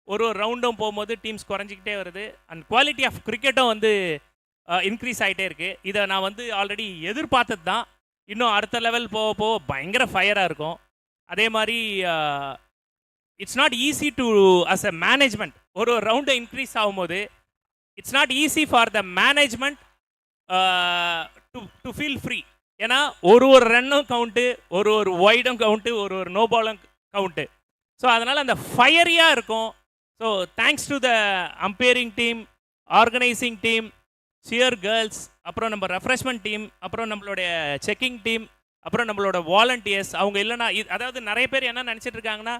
ஒரு ஒரு ரவுண்டும் போகும்போது டீம்ஸ் குறைஞ்சிக்கிட்டே வருது. அண்ட் குவாலிட்டி ஆஃப் கிரிக்கெட்டும் வந்து இன்க்ரீஸ் ஆகிட்டே இருக்குது. இதை நான் வந்து ஆல்ரெடி எதிர்பார்த்தது தான். இன்னும் அடுத்த லெவல் போக போக பயங்கர ஃபயராக இருக்கும். அதே மாதிரி it's not easy to as a management ஒரு ஒரு ரவுண்டை இன்க்ரீஸ் ஆகும்போது it's not easy for the management to feel free. ஏன்னா ஒரு ஒரு ரன்னும் கவுண்ட்டு, ஒரு ஒரு ஒய்டும் கவுண்ட்டு, ஒரு ஒரு நோ பாலும் கவுண்ட்டு. ஸோ அதனால் அந்த ஃபயரியாக இருக்கும். So thanks to the umpiring team, organising team, cheer girls, அப்புறம் நம்ம ரெஃப்ரெஷ்மெண்ட் டீம், அப்புறம் நம்மளுடைய செக்கிங் டீம், அப்புறம் நம்மளோட வாலண்டியர்ஸ். அவங்க இல்லைன்னா அதாவது நிறைய பேர் என்ன நினச்சிட்டு இருக்காங்கன்னா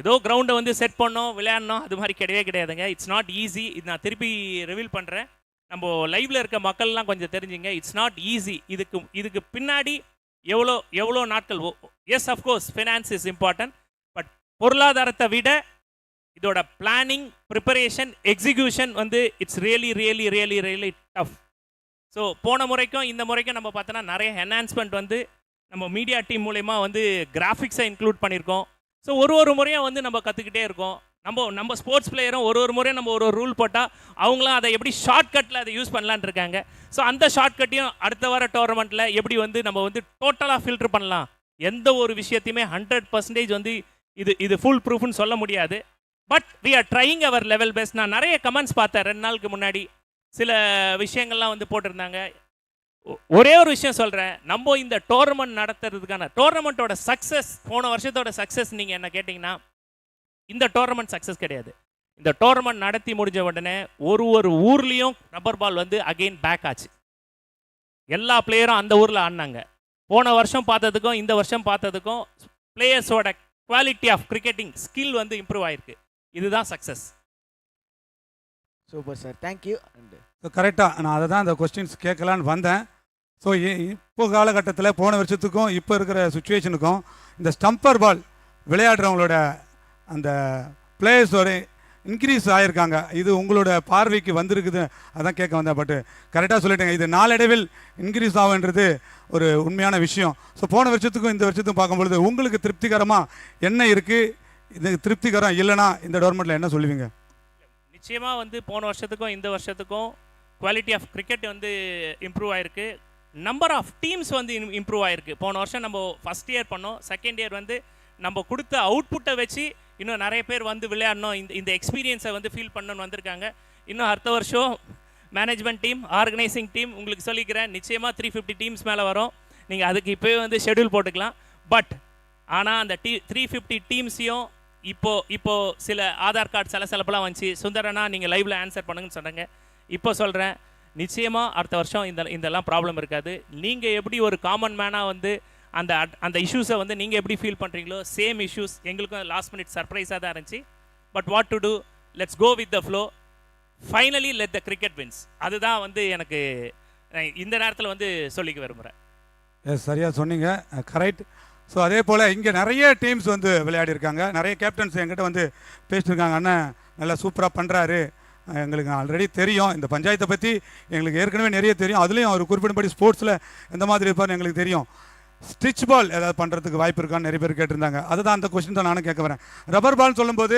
ஏதோ கிரவுண்டை வந்து செட் பண்ணோம் விளையாடணும், அது மாதிரி கிடையவே கிடையாதுங்க. It's not easy. இது நான் திருப்பி ரிவீல் பண்ணுறேன். நம்ம லைவ்ல இருக்க மக்கள்லாம் கொஞ்சம் தெரிஞ்சுங்க. It's not easy. இதுக்கு பின்னாடி எவ்வளோ எவ்வளோ நாட்கள். Yes of course finance is important. But பொருளாதாரத்தை விட இதோட பிளானிங், ப்ரிப்பரேஷன், எக்ஸிக்யூஷன் வந்து it's really really really really tough. So போன முறைக்கும் இந்த முறைக்கும் நம்ம பார்த்தோன்னா நிறைய என்ஹான்ஸ்மெண்ட் வந்து நம்ம மீடியா டீம் மூலயமா வந்து கிராஃபிக்ஸை இன்க்ளூட் பண்ணியிருக்கோம். ஸோ ஒரு முறையும் வந்து நம்ம கற்றுக்கிட்டே இருக்கோம். நம்ம ஸ்போர்ட்ஸ் பிளேயரும் ஒரு முறையும் நம்ம ஒரு ரூல் போட்டால் அவங்களாம் அதை எப்படி ஷார்ட்கட்டில் அதை யூஸ் பண்ணலான் இருக்காங்க. ஸோ அந்த ஷார்ட்கட்டையும் அடுத்த வர டோர்னமெண்ட்டில் எப்படி வந்து நம்ம வந்து டோட்டலாக ஃபில்டர் பண்ணலாம். எந்த ஒரு விஷயத்தையுமே 100% வந்து இது ஃபுல் ப்ரூஃப்னு சொல்ல முடியாது. But we are trying our level best. நான் நிறைய கமெண்ட்ஸ் பார்த்தேன் 2 நாளுக்கு முன்னாடி. சில விஷயங்கள்லாம் வந்து போட்டிருந்தாங்க. ஒரே ஒரு விஷயம் சொல்கிறேன். நம்ம இந்த டோர்னமெண்ட் நடத்துறதுக்கான டோர்னமெண்ட்டோட சக்ஸஸ், போன வருஷத்தோட சக்ஸஸ் நீங்கள் என்ன கேட்டிங்கன்னா இந்த டோர்னமெண்ட் சக்ஸஸ் கிடையாது. இந்த டோர்னமெண்ட் நடத்தி முடிஞ்ச உடனே ஒரு ஊர்லேயும் ரப்பர் பால் வந்து அகெயின் பேக் ஆச்சு. எல்லா பிளேயரும் அந்த ஊரில் ஆடினாங்க. போன வருஷம் பார்த்ததுக்கும் இந்த வருஷம் பார்த்ததுக்கும் பிளேயர்ஸோட குவாலிட்டி ஆஃப் கிரிக்கெட்டிங் ஸ்கில் வந்து இம்ப்ரூவ் ஆயிருக்கு. இதுதான் success. Super sir, thank you. So கரெக்டாக நான் அதை தான் அந்த கொஸ்டின்ஸ் கேட்கலான்னு வந்தேன். ஸோ இப்போ காலகட்டத்தில் போன வருஷத்துக்கும் இப்போ இருக்கிற சுச்சுவேஷனுக்கும் இந்த ஸ்டம்பர் பால் விளையாடுறவங்களோட அந்த பிளேயர்ஸோட இன்க்ரீஸ் ஆகியிருக்காங்க. இது உங்களோட பார்வைக்கு வந்திருக்குது, அதான் கேட்க வந்தேன். பட்டு கரெக்டாக சொல்லிட்டேங்க. இது நாளடைவில் இன்க்ரீஸ் ஆகுன்றது ஒரு உண்மையான விஷயம். ஸோ போன வருஷத்துக்கும் இந்த வருஷத்துக்கும் பார்க்கும்பொழுது உங்களுக்கு திருப்திகரமாக என்ன இருக்குது, இது திருப்திகரம் இல்லைனா இந்த டோர்னமெண்ட்டில் என்ன சொல்லுவீங்க? நிச்சயமாக வந்து போன வருஷத்துக்கும் இந்த வருஷத்துக்கும் குவாலிட்டி ஆஃப் கிரிக்கெட் வந்து இம்ப்ரூவ் ஆகிருக்கு. நம்பர் ஆஃப் டீம்ஸ் வந்து இம்ப்ரூவ் ஆகிருக்கு. போன வருஷம் நம்ம ஃபஸ்ட் இயர் பண்ணோம், செகண்ட் இயர் வந்து நம்ம கொடுத்த அவுட்புட்டை வச்சு இன்னும் நிறைய பேர் வந்து விளையாடணும், இந்த எக்ஸ்பீரியன்ஸை வந்து ஃபீல் பண்ணணும்னு வந்திருக்காங்க. இன்னும் அடுத்த வருஷம் மேனேஜ்மெண்ட் டீம், ஆர்கனைசிங் டீம் உங்களுக்கு சொல்லிக்கிறேன், நிச்சயமாக 350 டீம்ஸ் மேலே வரும். நீங்கள் அதுக்கு இப்போவே வந்து ஷெடியூல் போட்டுக்கலாம். பட் ஆனால் அந்த 350 டீம்ஸையும் இப்போது சில ஆதார் கார்டு சலசலப்பெல்லாம் வந்துச்சு. சுந்தரனா நீங்கள் லைவில் ஆன்சர் பண்ணுங்கன்னு சொன்னாங்க. இப்போ சொல்கிறேன், நிச்சயமாக அடுத்த வருஷம் இதெல்லாம் ப்ராப்ளம் இருக்காது. நீங்கள் எப்படி ஒரு காமன் மேனாக வந்து அந்த இஷ்யூஸை வந்து நீங்கள் எப்படி ஃபீல் பண்ணுறீங்களோ சேம் இஷ்யூஸ் எங்களுக்கும் லாஸ்ட் மினிட் சர்ப்ரைஸாக தான் இருந்துச்சு. But what to do, let's go with the flow, finally let the cricket wins. அதுதான் வந்து எனக்கு இந்த நேரத்தில் வந்து சொல்லிக்க விரும்புகிறேன். எஸ், சரியாக சொன்னீங்க, கரெக்ட். ஸோ அதே போல் இங்கே நிறைய டீம்ஸ் வந்து விளையாடி இருக்காங்க. நிறைய கேப்டன்ஸ் என்கிட்ட வந்து பேசிட்டுருக்காங்க. அண்ணன் நல்லா சூப்பராக பண்ணுறாரு, எங்களுக்கு ஆல்ரெடி தெரியும், இந்த பஞ்சாயத்தை பற்றி எங்களுக்கு ஏற்கனவே நிறைய தெரியும், அதுலேயும் அவர் குறிப்பிடும்படி ஸ்போர்ட்ஸில் எந்த மாதிரி இருப்பார்னு எங்களுக்கு தெரியும். ஸ்டிச் பால் ஏதாவது பண்ணுறதுக்கு வாய்ப்பு இருக்கான்னு நிறைய பேர் கேட்டிருந்தாங்க. அதுதான் அந்த கொஸ்டின் தான் நானும் கேட்க வரேன். ரப்பர் பால்னு சொல்லும்போது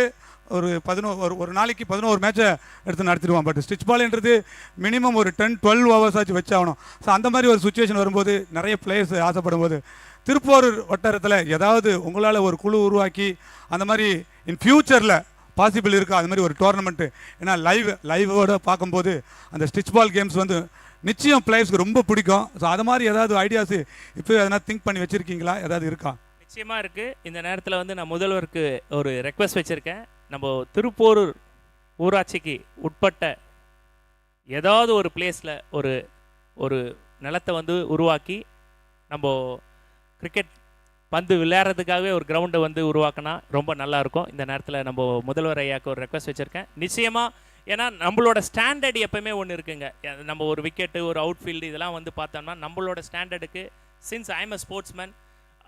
ஒரு நாளைக்கு 11 மேட்சை எடுத்து நடத்திடுவோம். பட் ஸ்டிச் பால்ன்றது மினிமம் ஒரு 10-12 ஹவர்ஸ் ஆச்சு வச்சாகணும். ஸோ அந்த மாதிரி ஒரு சுச்சுவேஷன் வரும்போது நிறைய பிளேயர்ஸ் ஆசைப்படும் போது திருப்பூர் வட்டாரத்தில் ஏதாவது உங்களால் ஒரு குழு உருவாக்கி அந்த மாதிரி இன் ஃப்யூச்சரில் பாசிபிள் இருக்கா அது மாதிரி ஒரு டோர்னமெண்ட்டு? ஏன்னா லைவோட பார்க்கும்போது அந்த ஸ்டிச் பால் கேம்ஸ் வந்து நிச்சயம் பிளேயர்ஸ்க்கு ரொம்ப பிடிக்கும். ஸோ அது மாதிரி ஏதாவது ஐடியாஸ் இப்போ எதனா திங்க் பண்ணி வச்சுருக்கீங்களா, ஏதாவது இருக்கா? நிச்சயமாக இருக்குது. இந்த நேரத்தில் வந்து நான் முதல்வருக்கு ஒரு ரெக்வஸ்ட் வச்சுருக்கேன். நம்ம திருப்பூர் ஊராட்சிக்கு உட்பட்ட ஏதாவது ஒரு பிளேஸில் ஒரு நிலத்தை வந்து உருவாக்கி நம்ம கிரிக்கெட் பந்து விளையாடுறதுக்காகவே ஒரு கிரவுண்டை வந்து உருவாக்கினா ரொம்ப நல்லாயிருக்கும். இந்த நேரத்தில் நம்ம முதல்வர் ஐயாவுக்கு ஒரு ரெக்வஸ்ட் வச்சுருக்கேன். நிச்சயமாக, ஏன்னா நம்மளோட ஸ்டாண்டர்ட் எப்போயுமே ஒன்று இருக்குங்க. நம்ம ஒரு விக்கெட்டு, ஒரு அவுட்ஃபீல்டு இதெல்லாம் வந்து பார்த்தோம்னா நம்மளோட ஸ்டாண்டர்டுக்கு, since I am a sportsman,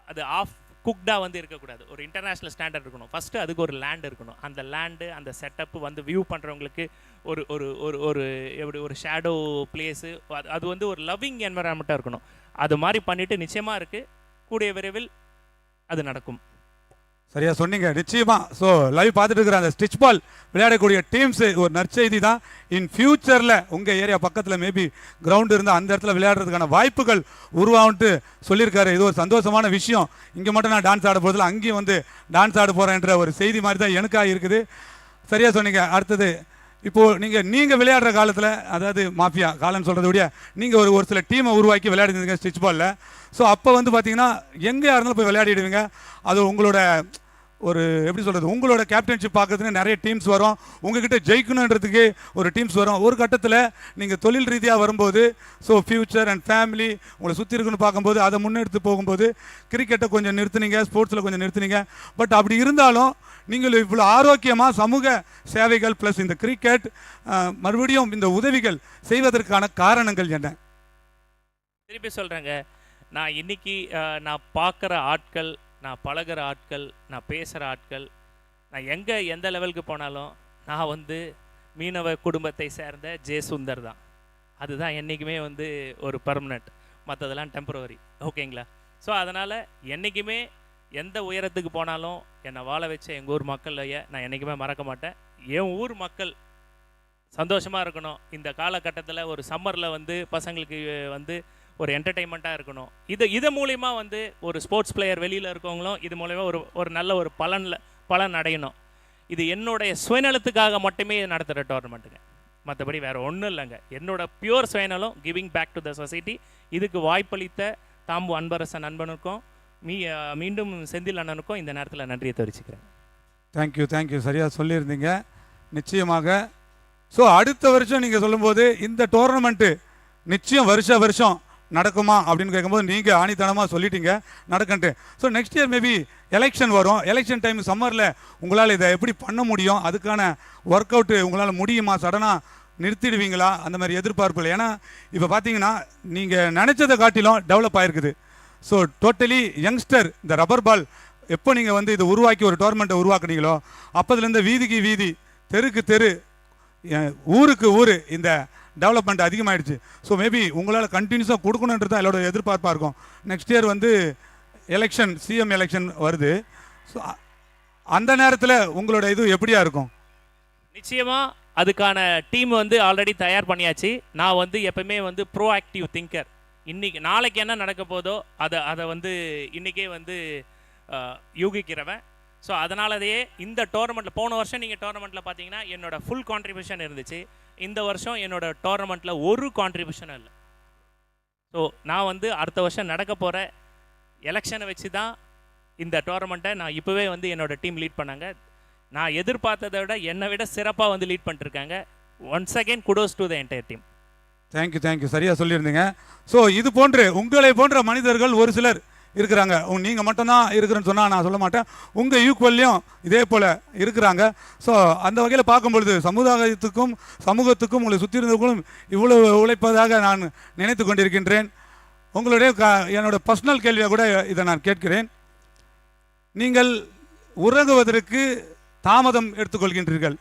அது ஆஃப் குக்டாக வந்து இருக்கக்கூடாது. ஒரு இன்டர்நேஷ்னல் ஸ்டாண்டர்ட் இருக்கணும். ஃபஸ்ட்டு அதுக்கு ஒரு லேண்ட் இருக்கணும். அந்த லேண்டு, அந்த செட்டப்பு வந்து வியூ பண்ணுறவங்களுக்கு ஒரு ஒரு ஒரு ஒரு எப்படி ஒரு ஷேடோ பிளேஸு, அது வந்து ஒரு லவ்விங் என்வரான்மெண்ட்டாக இருக்கணும். அது மாதிரி பண்ணிவிட்டு நிச்சயமாக இருக்குது, கூடிய விரைவில் அது நடக்கும். சரியா சொன்னீங்க நிச்சயமா. ஸோ லைவ் பார்த்துட்டு இருக்கிற அந்த ஸ்டிச் பால் விளையாடக்கூடிய டீம்ஸு ஒரு நற்செய்தி தான். இன் ஃபியூச்சரில் உங்கள் ஏரியா பக்கத்தில் மேபி கிரவுண்டு இருந்தால் அந்த இடத்துல விளையாடுறதுக்கான வாய்ப்புகள் உருவாகுன்ட்டு சொல்லியிருக்காரு. இது ஒரு சந்தோஷமான விஷயம். இங்கே மட்டும் நான் டான்ஸ் ஆட போகிறதில்ல, அங்கேயும் வந்து டான்ஸ் ஆட போகிறேன்ற ஒரு செய்தி மாதிரி தான் எனக்காக இருக்குது. சரியாக சொன்னீங்க. அடுத்தது இப்போது நீங்கள் விளையாடுற காலத்தில், அதாவது மாஃபியா காலம்னு சொல்கிறத விட நீங்கள் ஒரு சில டீமை உருவாக்கி விளையாடிருந்தீங்க ஸ்டிச் பாலில். ஸோ அப்போ வந்து பார்த்தீங்கன்னா எங்கே இருந்தாலும் போய் விளையாடிடுவீங்க. அது உங்களோட ஒரு எப்படி சொல்கிறது, உங்களோட கேப்டன்ஷிப் பார்க்கறதுக்கு நிறைய டீம்ஸ் வரும், உங்ககிட்ட ஜெயிக்கணுன்றதுக்கு ஒரு டீம்ஸ் வரும். ஒரு கட்டத்தில் நீங்கள் தொழில் ரீதியாக வரும்போது, ஸோ ஃப்யூச்சர் அண்ட் ஃபேமிலி உங்களை சுற்றி இருக்குன்னு பார்க்கும்போது அதை முன்னெடுத்து போகும்போது கிரிக்கெட்டை கொஞ்சம் நிறுத்துனீங்க, ஸ்போர்ட்ஸில் கொஞ்சம் நிறுத்துனீங்க. பட் அப்படி இருந்தாலும் நீங்கள் இவ்வளோ ஆரோக்கியமாக சமூக சேவைகள் ப்ளஸ் இந்த கிரிக்கெட் மறுபடியும் இந்த உதவிகள் செய்வதற்கான காரணங்கள் என்ன? திருப்பி சொல்கிறேங்க, நான் இன்னைக்கு நான் பார்க்குற ஆட்கள், நான் பழகிற ஆட்கள், நான் பேசுகிற ஆட்கள், நான் எந்த லெவலுக்கு போனாலும் நான் வந்து மீனவ குடும்பத்தை சேர்ந்த சுந்தர் தான். அதுதான் என்றைக்குமே வந்து ஒரு பர்மனெண்ட், மற்றதெல்லாம் டெம்பரவரி. ஓகேங்களா? ஸோ அதனால் என்றைக்குமே எந்த உயரத்துக்கு போனாலும் என்னை வாழ வச்ச எங்கள் ஊர் மக்களையே நான் என்றைக்குமே மறக்க மாட்டேன். என் ஊர் மக்கள் சந்தோஷமாக இருக்கணும். இந்த காலகட்டத்தில் ஒரு சம்மரில் வந்து பசங்களுக்கு வந்து ஒரு என்டர்டெயின்மெண்ட்டாக இருக்கணும். இது மூலிமா வந்து ஒரு ஸ்போர்ட்ஸ் பிளேயர் வெளியில் இருக்கவங்களும் இது மூலிமா ஒரு நல்ல ஒரு பலன் அடையணும். இது என்னுடைய சுயநலத்துக்காக மட்டுமே நடத்துகிற டோர்னமெண்ட்டுங்க, மற்றபடி வேறு ஒன்றும் இல்லைங்க. என்னோட பியூர் சுயநலம், giving back to the society. இதுக்கு வாய்ப்பளித்த தாம்பு அன்பரசன் நண்பனுக்கும் மீண்டும் செந்தில் அண்ணனுக்கும் இந்த நேரத்தில் நன்றியை தெரிவிச்சுக்கிறேன். தேங்க்யூ. சரியாக சொல்லியிருந்தீங்க நிச்சயமாக. ஸோ அடுத்த வருஷம் நீங்கள் சொல்லும்போது இந்த டோர்னமெண்ட்டு நிச்சயம் வருஷம் நடக்குமா அப்படின்னு கேட்கும்போது நீங்கள் ஆணித்தனமாக சொல்லிட்டீங்க நடக்கன்ட்டு. So next year maybe election வரும். எலெக்ஷன் டைம் சம்மரில் உங்களால் இதை எப்படி பண்ண முடியும், அதுக்கான ஒர்க் அவுட்டு உங்களால் முடியுமா, சடனாக நிறுத்திடுவீங்களா, அந்த மாதிரி எதிர்பார்ப்பு? ஏன்னா இப்போ பார்த்தீங்கன்னா நீங்கள் நினச்சதை காட்டிலும் டெவலப் ஆகிருக்குது. ஸோ டோட்டலி யங்ஸ்டர் இந்த ரப்பர் பால் எப்போ நீங்கள் வந்து இதை உருவாக்கி ஒரு டோர்னமெண்ட்டை உருவாக்குனீங்களோ அப்போதுலேருந்து வீதிக்கு வீதி, தெருக்கு தெரு, ஊருக்கு ஊர் இந்த டெவலப்மெண்ட் அதிகமாகிடுச்சு. ஸோ மேபி உங்களால் கண்டினியூஸாக கொடுக்கணுன்றது தான் என்னோட எதிர்பார்ப்பாக இருக்கும். நெக்ஸ்ட் இயர் வந்து எலெக்ஷன், சிஎம் எலெக்ஷன் வருது. ஸோ அந்த நேரத்தில் உங்களோட இது எப்படியா இருக்கும்? நிச்சயமாக அதுக்கான டீம் வந்து ஆல்ரெடி தயார் பண்ணியாச்சு. நான் வந்து எப்பவுமே வந்து ப்ரோஆக்டிவ் திங்கர். நாளைக்கு என்ன நடக்க போதோ அதை வந்து இன்றைக்கே வந்து யூகிக்கிறவன். ஸோ அதனாலதையே இந்த டோர்னமெண்ட்டில், போன வருஷம் நீங்கள் டோர்னமெண்ட்டில் பார்த்தீங்கன்னா என்னோடய ஃபுல் கான்ட்ரிபியூஷன் இருந்துச்சு. இந்த வருஷம் என்னோடய டோர்னமெண்ட்டில் ஒரு கான்ட்ரிபியூஷனும் இல்லை. ஸோ நான் வந்து அடுத்த வருஷம் நடக்க போகிற எலெக்ஷனை வச்சு தான் இந்த டோர்னமெண்ட்டை நான் இப்போவே வந்து என்னோடய டீம் லீட் பண்ணாங்க. நான் எதிர்பார்த்ததை விட என்னை விட சிறப்பாக வந்து லீட் பண்ணிட்டுருக்காங்க. Once again kudos to the entire team. Thank you. சரியாக சொல்லியிருந்தீங்க. ஸோ இது போன்று உங்களை போன்ற மனிதர்கள் ஒரு சிலர் இருக்கிறாங்க. நீங்கள் மட்டும்தான் இருக்கிறேன்னு சொன்னால் நான் சொல்ல மாட்டேன். உங்கள் ஈக்குவல்லையும் இதே போல் இருக்கிறாங்க. ஸோ அந்த வகையில் பார்க்கும்பொழுது சமூகத்துக்கும் உங்களை சுற்றி இருந்தவர்களும் இவ்வளவு உழைப்பதாக நான் நினைத்து கொண்டிருக்கின்றேன். உங்களுடைய என்னோட பர்சனல் கேள்வியாக கூட இதை நான் கேட்கிறேன். நீங்கள் உறங்குவதற்கு தாமதம் எடுத்துக்கொள்கின்றீர்கள்,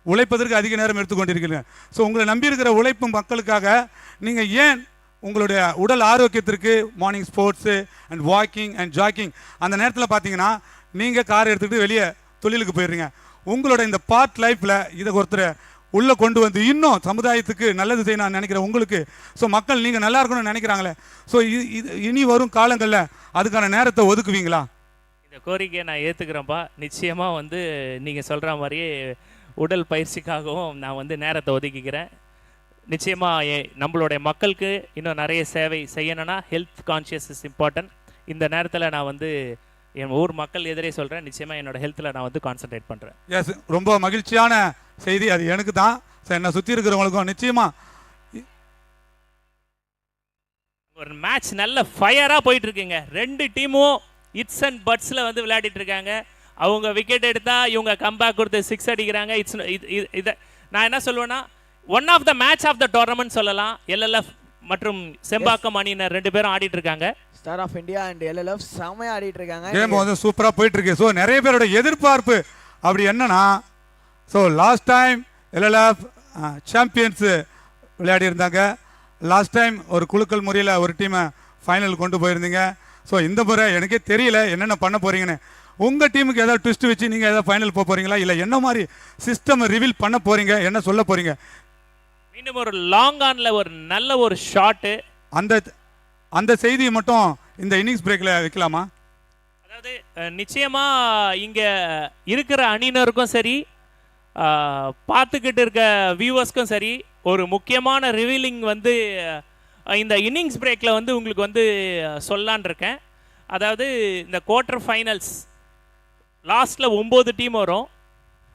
உழைப்பதற்கு அதிக நேரம் எடுத்துக்கொண்டிருக்கிறீர்கள். ஸோ உங்களை நம்பியிருக்கிற உழைப்பு மக்களுக்காக நீங்கள் ஏன் உங்களுடைய உடல் ஆரோக்கியத்திற்கு morning sports and walking and jogging, அந்த நேரத்தில் பார்த்தீங்கன்னா நீங்கள் கார் எடுத்துகிட்டு வெளியே தொழிலுக்கு போயிடுறீங்க. உங்களோட இந்த பார்ட் லைஃப்பில் இதை ஒருத்தரை உள்ளே கொண்டு வந்து இன்னும் சமுதாயத்துக்கு நல்லது செய்ய நான் நினைக்கிறேன் உங்களுக்கு. ஸோ மக்கள் நீங்கள் நல்லா இருக்கணும்னு நினைக்கிறாங்களே, ஸோ இது இனி வரும் காலங்களில் அதுக்கான நேரத்தை ஒதுக்குவீங்களா? இந்த கோரிக்கையை நான் ஏற்றுக்கிறேன்ப்பா. நிச்சயமாக வந்து நீங்கள் சொல்கிற மாதிரியே உடல் பயிற்சிக்காகவும் நான் வந்து நேரத்தை ஒதுக்கிக்கிறேன். நிச்சயமாக நம்மளுடைய மக்களுக்கு இன்னும் நிறைய சேவை செய்யணும்னா ஹெல்த் கான்ஷியஸ் இஸ் இம்பார்ட்டன்ட். இந்த நேரத்தில் நான் வந்து என் ஊர் மக்கள் எதிரே சொல்கிறேன், நிச்சயமாக என்னோடய ஹெல்த்தில் நான் வந்து கான்சன்ட்ரேட் பண்ணுறேன். எஸ், ரொம்ப மகிழ்ச்சியான செய்தி அது எனக்கு தான். என்னை சுற்றி இருக்கிறவங்களுக்கும் நிச்சயமாக ஒரு மேட்ச் நல்ல ஃபயராக போயிட்டுருக்குங்க. 2 டீமும் இட்ஸ் அண்ட் பட்ஸில் வந்து விளையாடிட்டு இருக்காங்க. அவங்க விக்கெட் எடுத்தால் இவங்க கம்பேக் கொடுத்து 6 அடிக்கிறாங்க. இதை நான் என்ன சொல்லுவேன்னா, one of the match of the tournament சொல்லலாம். எல்எல்எஃப் மற்றும் செம்பாக்கம் அணியினர் 2 பேரும் ஆடிட்டு இருக்காங்க. Star of India and LLF செமையா ஆடிட்டு இருக்காங்க. கேம் வந்து சூப்பராக போயிட்டு இருக்கு. ஸோ நிறைய பேரோட எதிர்பார்ப்பு அப்படி என்னன்னா, ஸோ லாஸ்ட் டைம் எல்எல்எஃப் சாம்பியன்ஸு விளையாடி இருந்தாங்க. லாஸ்ட் டைம் ஒரு குழுக்கள் முறையில் ஒரு டீமை ஃபைனல் கொண்டு போயிருந்தீங்க. ஸோ இந்த முறை எனக்கே தெரியல என்னென்ன பண்ண போகிறீங்கன்னு. உங்கள் டீமுக்கு ஏதாவது ட்விஸ்ட் வச்சு நீங்கள் ஏதாவது ஃபைனல் போக போகிறீங்களா, இல்லை என்ன மாதிரி சிஸ்டம் ரிவீல் பண்ண போகிறீங்க, என்ன சொல்ல போகிறீங்க? மீண்டும் ஒரு லாங் ஆன்ல ஒரு நல்ல ஒரு ஷாட்டு. அந்த அந்த செய்தியை மட்டும் இந்த இன்னிங்ஸ் பிரேக்கில் வைக்கலாமா? அதாவது நிச்சயமாக இங்கே இருக்கிற அணியினருக்கும் சரி, பார்த்துக்கிட்டு இருக்க வியூவர்ஸ்க்கும் சரி, ஒரு முக்கியமான ரிவீலிங் வந்து இந்த இன்னிங்ஸ் பிரேக்கில் வந்து உங்களுக்கு வந்து சொல்லான் இருக்கேன். அதாவது இந்த குவார்ட்டர் ஃபைனல்ஸ் லாஸ்ட்டில் 9 டீம் வரும்.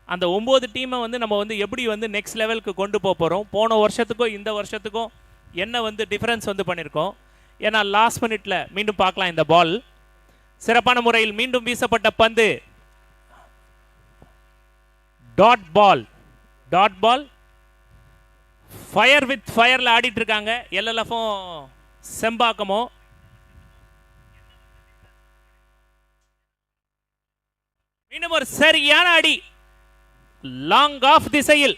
அந்த 9 டீமை வந்து நம்ம வந்து எப்படி வந்து நெக்ஸ்ட் லெவலுக்கு கொண்டு போக போகிறோம், போன வருஷத்துக்கும் இந்த வருஷத்துக்கும் என்ன வந்து டிஃப்ரென்ஸ் வந்து பண்ணியிருக்கோம். ஏன்னா லாஸ்ட் மினிட்ல மீண்டும் பார்க்கலாம். இந்த பால் சிறப்பான முறையில் மீண்டும் வீசப்பட்ட பந்து டாட் பால் ஃபயர் வித் ஃபயரில் ஆடிட்டு இருக்காங்க எல்எல்எஃப்பும் செம்பாக்கமும். மீண்டும் ஒரு சரியான அடி லாங் ஆஃப் திசையில்.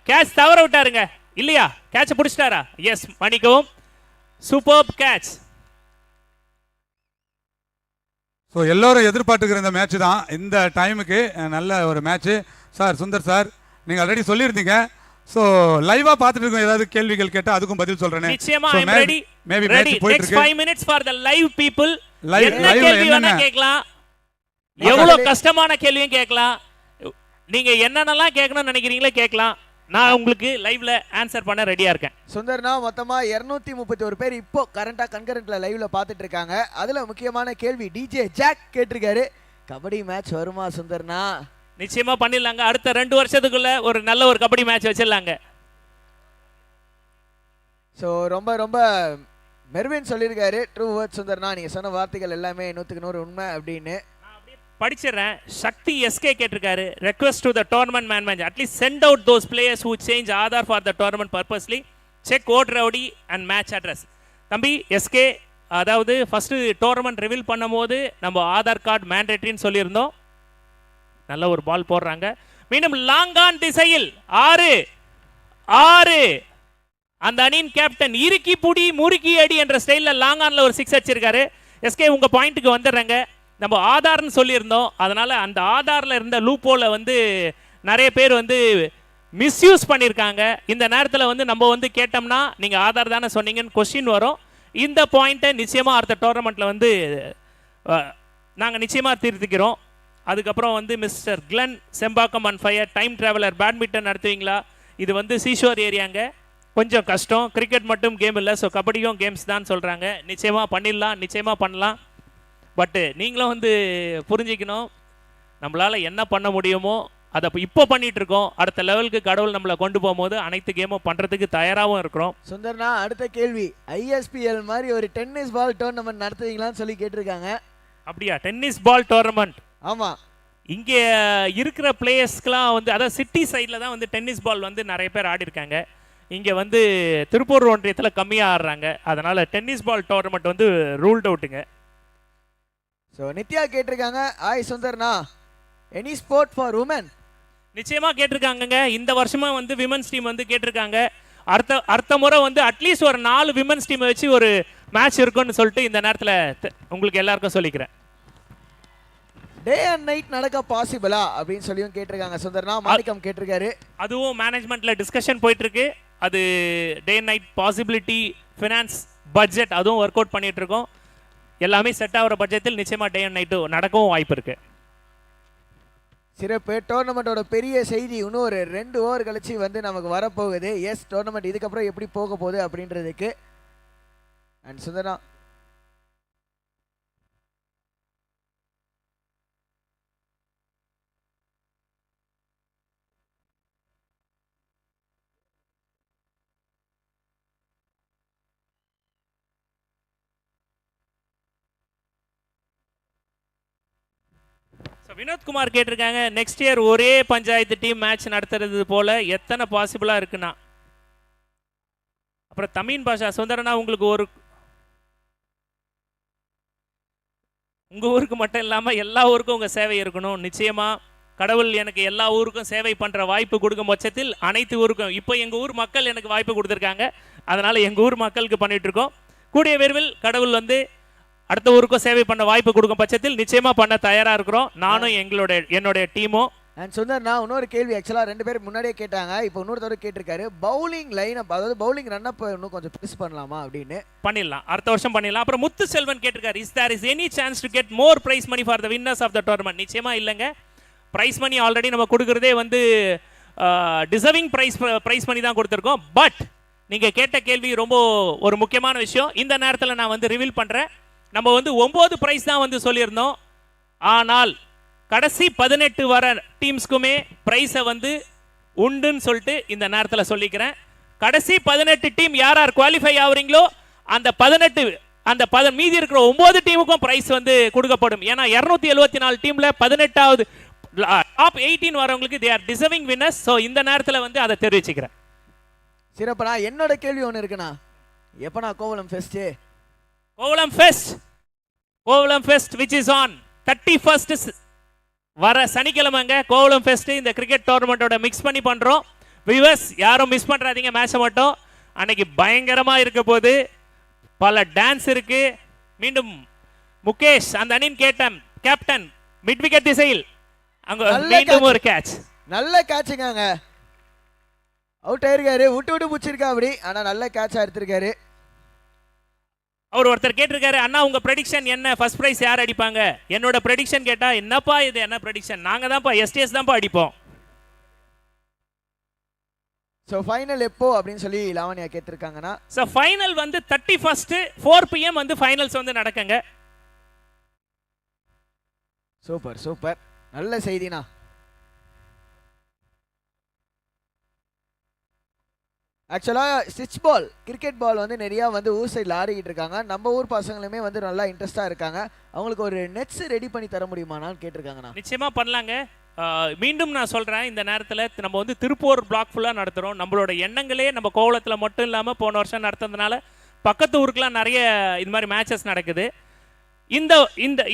கேட்ச் தவற விட்டாருங்க இல்லையா? கேட்ச் பிடிச்சிட்டாரா? எஸ், மன்னிக்கவும், சூப்பர் கேட்ச். ஸோ எல்லோரும் எதிர்பார்த்துக்கிற இந்த மேட்ச் தான் இந்த டைமுக்கு நல்ல ஒரு மேட்ச்சு. சார் சுந்தர் சார், நீங்கள் ஆல்ரெடி சொல்லியிருந்தீங்க. ஸோ லைவாக பார்த்துட்டு இருக்கோம், ஏதாவது கேள்விகள் கேட்டால் அதுக்கும் பதில் சொல்கிறேன். நிச்சயமா ஐ அம் ரெடி. மேபி மேட்ச் போயிட்டு இருக்கு. 5 minutes for the live people. லைவ்ல என்ன கேட்கலாம், எவ்வளவு கஷ்டமான கேள்வியும் கேட்கலாம். நீங்க என்னென்னலாம் கேட்கணும்னு நினைக்கிறீங்களோ கேட்கலாம். நான் உங்களுக்கு லைவ்ல ஆன்சர் பண்ண ரெடியா இருக்கேன். சுந்தர்னா மொத்தமா 231 பேர் இப்போ கரண்டா கன்கரண்ட்ல லைவ்ல பார்த்துட்டு இருக்காங்க. அதுல முக்கியமான கேள்வி டிஜே ஜாக் கேட்டிருக்காரு, கபடி மேட்ச் வருமா சுந்தர்னா? நிச்சயமா பண்ணிடலாங்க. அடுத்த 2 வருஷத்துக்குள்ள ஒரு நல்ல ஒரு கபடி மேட்ச் வச்சிடலாங்க. ஸோ ரொம்ப ரொம்ப மெர்வின் சொல்லியிருக்காரு, ட்ரூ வேர்ட் சுந்தர்னா, நீங்க சொன்ன வார்த்தைகள் எல்லாமே 100க்கு 100 உண்மை அப்படின்னு. படிச்சிடுறேன். சக்தி எஸ்கே கேட்டிருக்காரு, request to the tournament manager at least send out those players who change Aadhaar for the tournament purposely check out rowdy and match address. தம்பி எஸ்கே, அதாவது ஃபர்ஸ்ட் டோர்னமெண்ட் ரிவீல் பண்ணும்போது நம்ம ஆதார் கார்டு மேண்டேட்டரின்னு சொல்லியிருந்தோம். நல்ல ஒரு பால் போடுறாங்க. மீண்டும் லாங்கான் திசையில் 6 அந்த அணியின் கேப்டன் இறுக்கி புடி முறுக்கி அடி என்ற ஸ்டைலில் லாங்கான்ல ஒரு 6 அடிச்சிருக்காரு. எஸ்கே உங்க பாயிண்ட்டுக்கு வந்துடுறேங்க. நம்ம ஆதார்னு சொல்லியிருந்தோம், அதனால அந்த ஆதாரில் இருந்த லூப்போல வந்து நிறைய பேர் வந்து மிஸ்யூஸ் பண்ணியிருக்காங்க. இந்த நேரத்தில் வந்து நம்ம வந்து கேட்டோம்னா நீங்கள் ஆதார் தானே சொன்னீங்கன்னு கொஸ்டின் வரும். இந்த பாயிண்ட்டை நிச்சயமாக அடுத்த டோர்னமெண்ட்டில் வந்து நாங்கள் நிச்சயமாக தீர்த்துக்கிறோம். அதுக்கப்புறம் வந்து mister Glen Sembakkam and fire time traveller badminton நடத்துவீங்களா? இது வந்து சீஷோர் ஏரியாங்க, கொஞ்சம் கஷ்டம். கிரிக்கெட் மட்டும் கேம் இல்லை, ஸோ கபடியும் கேம்ஸ் தான் சொல்கிறாங்க. நிச்சயமாக பண்ணிடலாம், நிச்சயமாக பண்ணலாம். பட்டு நீங்களும் வந்து புரிஞ்சிக்கணும், நம்மளால் என்ன பண்ண முடியுமோ அதை இப்போ பண்ணிட்டு இருக்கோம். அடுத்த லெவலுக்கு கடவுள் நம்மளை கொண்டு போகும்போது அனைத்து கேமும் பண்ணுறதுக்கு தயாராகவும் இருக்கிறோம். சுந்தர்னா அடுத்த கேள்வி, ஐஎஸ்பிஎல் மாதிரி ஒரு டென்னிஸ் பால் டோர்னமெண்ட் நடத்துவீங்களான்னு சொல்லி கேட்டிருக்காங்க. அப்படியா? Tennis ball tournament? ஆமாம். இங்கே இருக்கிற பிளேயர்ஸ்க்கெலாம் வந்து அதாவது சிட்டி சைடில் தான் வந்து டென்னிஸ் பால் வந்து நிறைய பேர் ஆடி இருக்காங்க. இங்கே வந்து திருப்பூர் ஒன்றியத்தில் கம்மியாக ஆடுறாங்க. அதனால் டென்னிஸ் பால் டோர்னமெண்ட் வந்து ரூல்ட் அவுட்டுங்க. ஸோ நித்யா கேட்டிருக்காங்க, ஆய் சுந்தர்னா எனி ஸ்போர்ட் ஃபார் உமன்? நிச்சயமாக கேட்டிருக்காங்கங்க. இந்த வருஷமா வந்து விமன்ஸ் டீம் வந்து கேட்டிருக்காங்க. அடுத்த முறை வந்து அட்லீஸ்ட் ஒரு 4 விமன்ஸ் டீமை வச்சு ஒரு மேட்ச் இருக்குன்னு சொல்லிட்டு இந்த நேரத்தில் உங்களுக்கு எல்லாருக்கும் சொல்லிக்கிறேன். டே அண்ட் நைட் நடக்க பாசிபிளா அப்படின்னு சொல்லியும் கேட்டிருக்காங்க சுந்தர்னா. மாணிக்கம் கேட்டிருக்காரு, அதுவும் மேனேஜ்மெண்ட்டில் டிஸ்கஷன் போயிட்டுருக்கு. அது day and night possibility, finance, budget அதுவும் ஒர்க் அவுட் பண்ணிட்டு இருக்கோம். எல்லாமே செட் ஆகிற பட்ஜெட்டில் நிச்சயமாக டே அண்ட் நைட்டு நடக்கவும் வாய்ப்பு இருக்குது. சிறப்பு. டோர்னமெண்ட்டோட பெரிய செய்தி இன்னும் ஒரு 2 ஓவர் கழிச்சு வந்து நமக்கு வரப்போகுது. எஸ், டோர்னமெண்ட் இதுக்கப்புறம் எப்படி போக போகுது அப்படின்றதுக்கு. அண்ட் சுந்தரா வினோத்குமார் கேட்டிருக்காங்க, நெக்ஸ்ட் இயர் ஒரே பஞ்சாயத்து டீம் மேட்ச் நடத்துறது போல எத்தனை பாசிபிளா இருக்குன்னா? அப்புறம் தமிழ் பாஷா சுந்தரனா, உங்களுக்கு உங்க ஊருக்கு மட்டும் இல்லாம எல்லா ஊருக்கும் உங்க சேவை இருக்கணும். நிச்சயமா கடவுள் எனக்கு எல்லா ஊருக்கும் சேவை பண்ற வாய்ப்பு கொடுக்கும் பட்சத்தில் அனைத்து ஊருக்கும், இப்போ எங்க ஊர் மக்கள் எனக்கு வாய்ப்பு கொடுத்துருக்காங்க, அதனால எங்க ஊர் மக்களுக்கு பண்ணிட்டு இருக்கோம். கூடிய விரைவில் கடவுள் வந்து அடுத்த ஊருக்கும் சேவை பண்ண வாய்ப்பு கொடுக்கும் பட்சத்தில் நிச்சயமா பண்ண தயாரா இருக்கிறோம், நானும் என்னுடைய டீமும். அண்ட் சுந்தர்னா இன்னொரு கேள்வி ஆக்சுவலாக 2 பேர் முன்னாடியே கேட்டாங்க, இப்போ இன்னொருத்தர் கேட்டிருக்காரு, பவுலிங் லைன் அப், அதாவது பவுலிங் ரன் அப் இன்னும் கொஞ்சம் பெருசு பண்ணலாமா அப்படின்னு. பண்ணிடலாம், அடுத்த வருஷம் பண்ணிடலாம். அப்புறம் முத்து செல்வன் கேட்டிருக்காரு, is there is any chance to get more prize money for the winners of the tournament? நிச்சயமா இல்லைங்க. பிரைஸ் மணி ஆல்ரெடி நம்ம கொடுக்குறதே வந்து டிசர்விங் பிரைஸ் மணி தான் கொடுத்துருக்கோம். பட் நீங்க கேட்ட கேள்வி ரொம்ப ஒரு முக்கியமான விஷயம், இந்த நேரத்தில் நான் வந்து ரிவீல் பண்றேன். நம்ம வந்து 9 பிரைஸ் தான் வந்து சொல்லியிருந்தோம், ஆனால் கடைசி 18 வர டீம்ஸ்க்குமே பிரைஸை வந்து உண்டுன்னு சொல்லிட்டு இந்த நேரத்தில் சொல்லிக்கிறேன். கடைசி 18 டீம் யார் யார் குவாலிஃபை ஆகுறீங்களோ அந்த மீதி இருக்கிற 9 டீமுக்கும் பிரைஸ் வந்து கொடுக்கப்படும். ஏன்னா 274 டீம்ல 18வது டாப் 18 வரவங்களுக்கு they are deserving winners. So இந்த நேரத்தில் வந்து அதை தெரிவிச்சுக்கிறேன். சிறப்பா. என்னோட கேள்வி ஒன்று இருக்குண்ணா, எப்பண்ணா Kovalam fest? Kovalam fest which is on 31st வர சனிக்கிழமைங்க. கோவளம் ஃபெஸ்ட் இந்த கிரிக்கெட் டோர்னமெண்ட்டோட மிக்ஸ் பண்ணி பண்றோம். வியூவர்ஸ் யாரும் மிஸ் பண்றாதீங்க மேட்சை மட்டும். அன்னைக்கு பயங்கரமா இருக்க போது, பல டான்ஸ் இருக்கு. மீண்டும் முகேஷ் அந்த அணியின் கேப்டன் மிட் விக்கெட் திசையில் அங்க மீண்டும் ஒரு கேட்ச், நல்ல கேட்சுங்க, அவுட் ஆயிருக்காரு, விட்டு புடிச்சிருக்கா அப்படி, ஆனா நல்ல கேட்சா எடுத்திருக்காரு. அவர் ஒருத்தர் கேட்டிருக்காரு, அண்ணா உங்க ப்ரெடிக்ஷன் என்ன, ஃபர்ஸ்ட் பிரைஸ் யார் அடிப்பாங்க? என்னோட ப்ரெடிக்ஷன் கேட்டா, என்னப்பா இது என்ன ப்ரெடிக்ஷன், நாங்க தான்ப்பா எஸ்டிஎஸ் தான்ப்பா அடிப்போம். ஸோ ஃபைனல் எப்போ அப்படின்னு சொல்லி லாவண்யா கேட்டிருக்காங்கன்னா, ஸோ ஃபைனல் வந்து 31st 4 PM வந்து ஃபைனல்ஸ் வந்து நடக்குங்க. சூப்பர், நல்ல செய்தினா. ஆக்சுவலாக ஸ்டிச் பால், கிரிக்கெட் பால் வந்து நிறையா வந்து ஊர் சைடில் ஆடிக்கிட்டு இருக்காங்க. நம்ம ஊர் பசங்களுமே வந்து நல்லா இன்ட்ரெஸ்டாக இருக்காங்க. அவங்களுக்கு ஒரு நெட்ஸ் ரெடி பண்ணி தர முடியுமான்னு கேட்டிருக்காங்கண்ணா. நிச்சயமாக பண்ணலாங்க. மீண்டும் நான் சொல்கிறேன், இந்த நேரத்தில் நம்ம வந்து திருப்பூர் பிளாக் ஃபுல்லாக நடத்துகிறோம். நம்மளோட எண்ணங்களே நம்ம கோவளத்தில் மட்டும் இல்லாமல் போன வருஷம் நடத்துறதுனால பக்கத்து ஊருக்குலாம் நிறைய இது மாதிரி மேட்சஸ் நடக்குது. இந்த